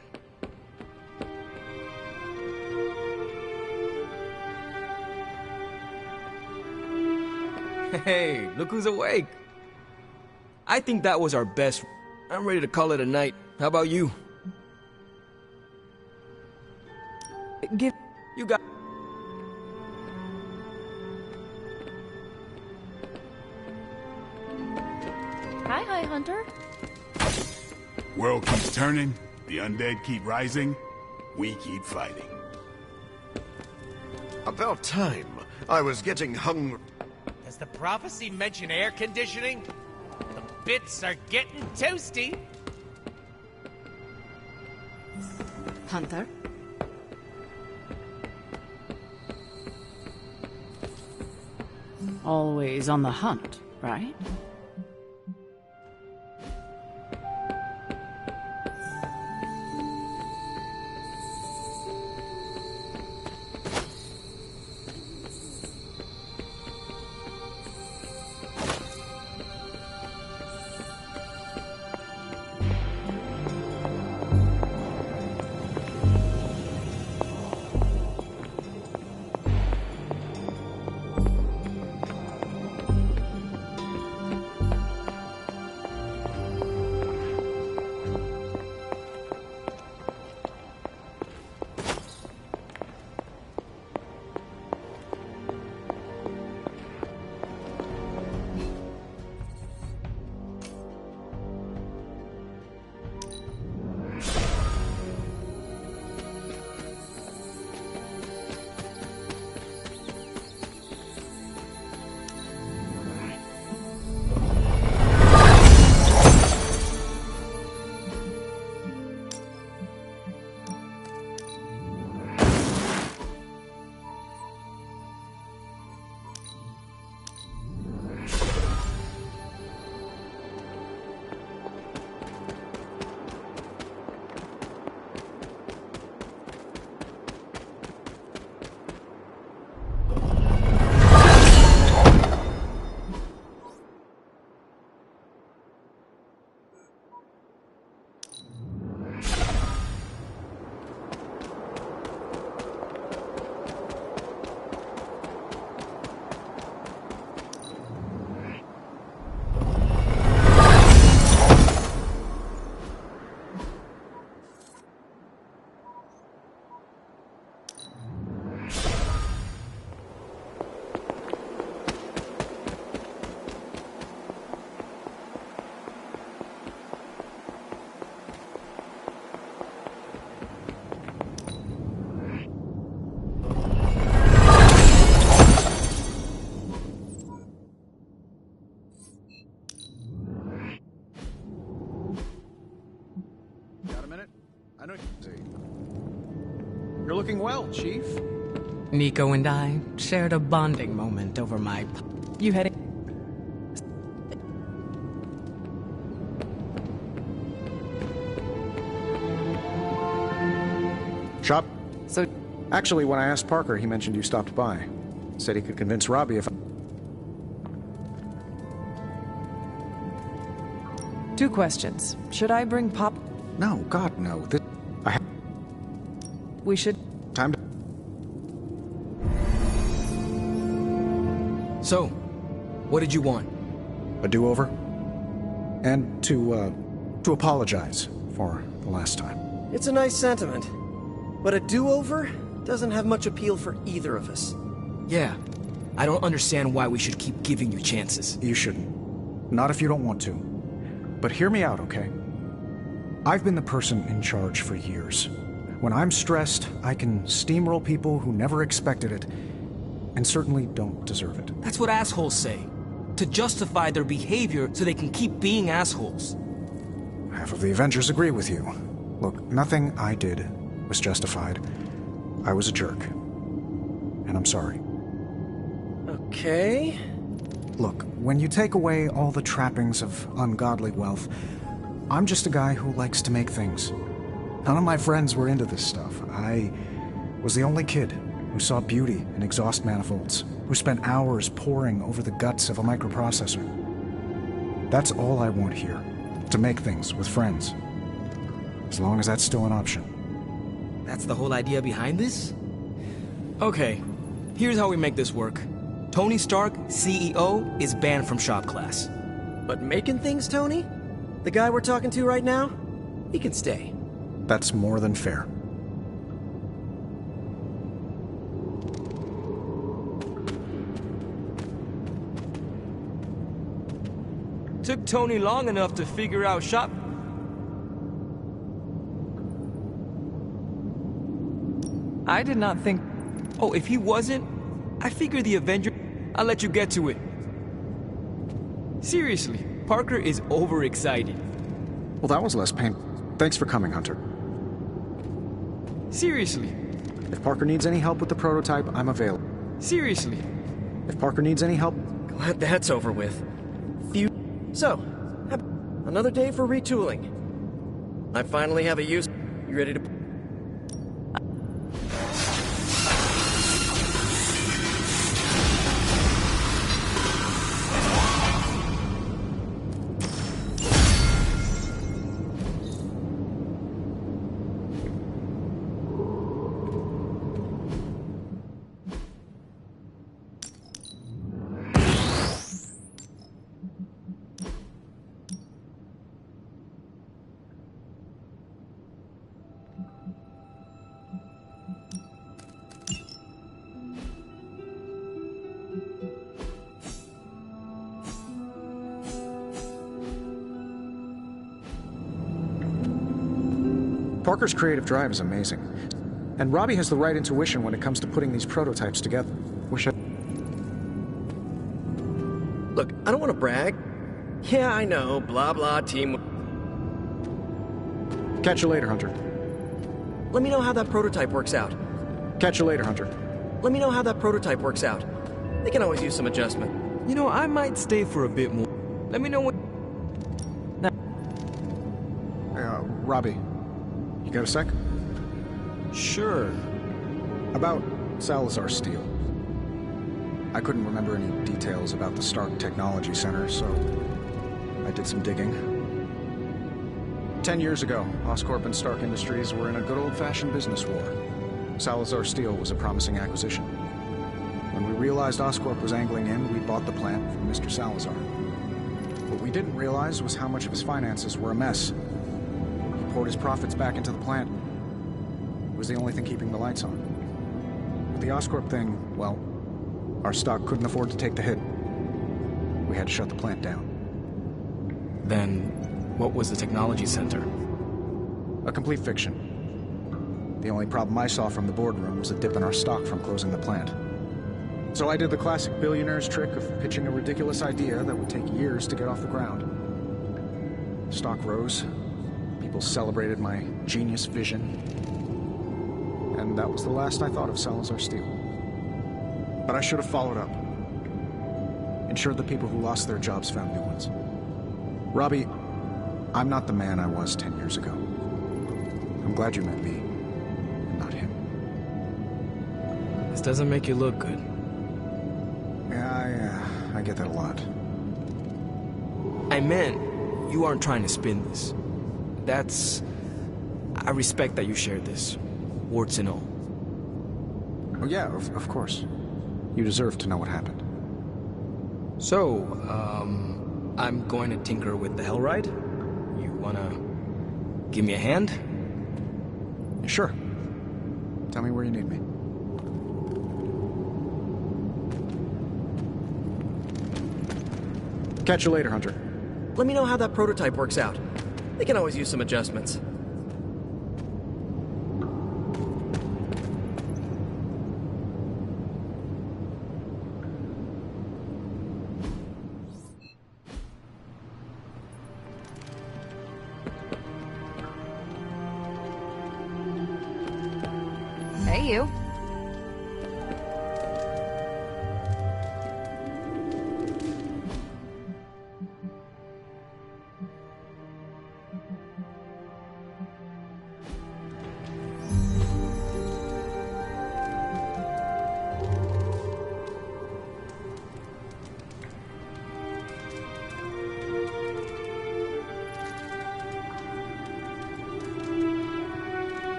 Hey, look who's awake. I think that was our best. I'm ready to call it a night. How about you? You got... Hi, Hunter. World keeps turning, the undead keep rising, we keep fighting. About time. I was getting hungry. Does the prophecy mention air conditioning? The bits are getting toasty. Hunter? Always on the hunt, right? You're looking well, Chief. Nico and I shared a bonding moment over my... You had... Shop? So... Actually, when I asked Parker, he mentioned you stopped by. Said he could convince Robbie if... 2 questions. Should I bring Pop? No, God, no. We should... Time to... So, what did you want? A do-over? And to apologize for the last time. It's a nice sentiment. But a do-over doesn't have much appeal for either of us. Yeah. I don't understand why we should keep giving you chances. You shouldn't. Not if you don't want to. But hear me out, okay? I've been the person in charge for years. When I'm stressed, I can steamroll people who never expected it, and certainly don't deserve it. That's what assholes say. To justify their behavior so they can keep being assholes. Half of the Avengers agree with you. Look, nothing I did was justified. I was a jerk. And I'm sorry. Okay. Look, when you take away all the trappings of ungodly wealth, I'm just a guy who likes to make things. None of my friends were into this stuff. I was the only kid who saw beauty in exhaust manifolds, who spent hours poring over the guts of a microprocessor. That's all I want here, to make things with friends. As long as that's still an option. That's the whole idea behind this? Okay, here's how we make this work. Tony Stark, CEO, is banned from shop class. But making things, Tony? The guy we're talking to right now? He can stay. That's more than fair. Took Tony long enough to figure out shop... I did not think... Oh, if he wasn't, I figured the Avenger... I'll let you get to it. Seriously, Parker is overexcited. Well, that was less pain. Thanks for coming, Hunter. Seriously. If Parker needs any help with the prototype, I'm available. Seriously. If Parker needs any help... Glad that's over with. So, another day for retooling. I finally have a use... You ready to... Parker's creative drive is amazing. And Robbie has the right intuition when it comes to putting these prototypes together. Look, I don't want to brag. Yeah, I know, blah blah team... Catch you later, Hunter. Let me know how that prototype works out. Catch you later, Hunter. Let me know how that prototype works out. They can always use some adjustment. You know, I might stay for a bit more. Let me know when... Robbie, you got a sec? Sure. About Salazar Steel. I couldn't remember any details about the Stark Technology Center, so I did some digging. 10 years ago, Oscorp and Stark Industries were in a good old-fashioned business war. Salazar Steel was a promising acquisition. When we realized Oscorp was angling in, we bought the plant from Mr. Salazar. What we didn't realize was how much of his finances were a mess. He poured his profits back into the plant. It was the only thing keeping the lights on. With the Oscorp thing, well, our stock couldn't afford to take the hit. We had to shut the plant down. Then, what was the technology center? A complete fiction. The only problem I saw from the boardroom was a dip in our stock from closing the plant. So I did the classic billionaire's trick of pitching a ridiculous idea that would take years to get off the ground. Stock rose. People celebrated my genius vision. And that was the last I thought of Salazar Steel. But I should have followed up. Ensured the people who lost their jobs found new ones. Robbie, I'm not the man I was 10 years ago. I'm glad you met me, and not him. This doesn't make you look good. Yeah, I get that a lot. I meant, you aren't trying to spin this. I respect that you shared this, warts and all. Oh yeah, of course. You deserve to know what happened. So, I'm going to tinker with the Hellride. You wanna give me a hand? Sure. Tell me where you need me. Catch you later, Hunter. Let me know how that prototype works out. They can always use some adjustments. Hey, you.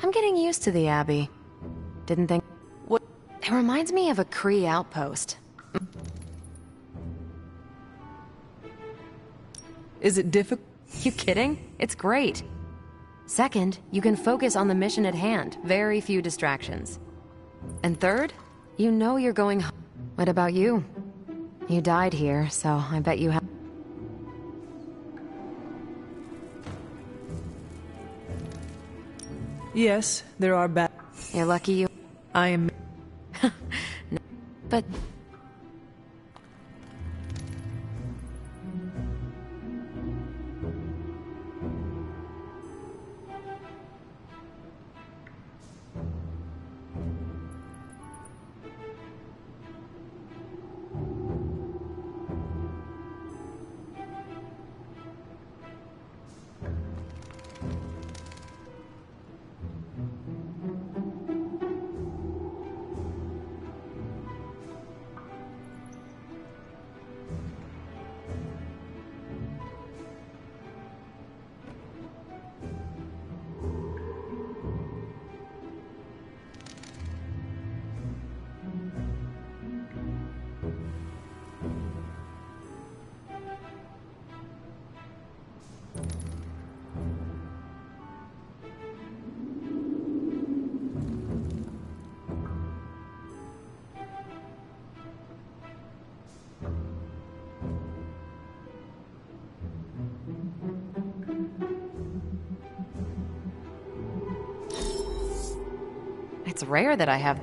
I'm getting used to the Abbey. Didn't think... What? It reminds me of a Kree outpost. Is it difficult? You kidding? It's great. Second, you can focus on the mission at hand. Very few distractions. And third, you know you're going home. What about you? You died here, so I bet you have... Yes, there are bad... You're lucky you... I am... No, but... It's rare that I have...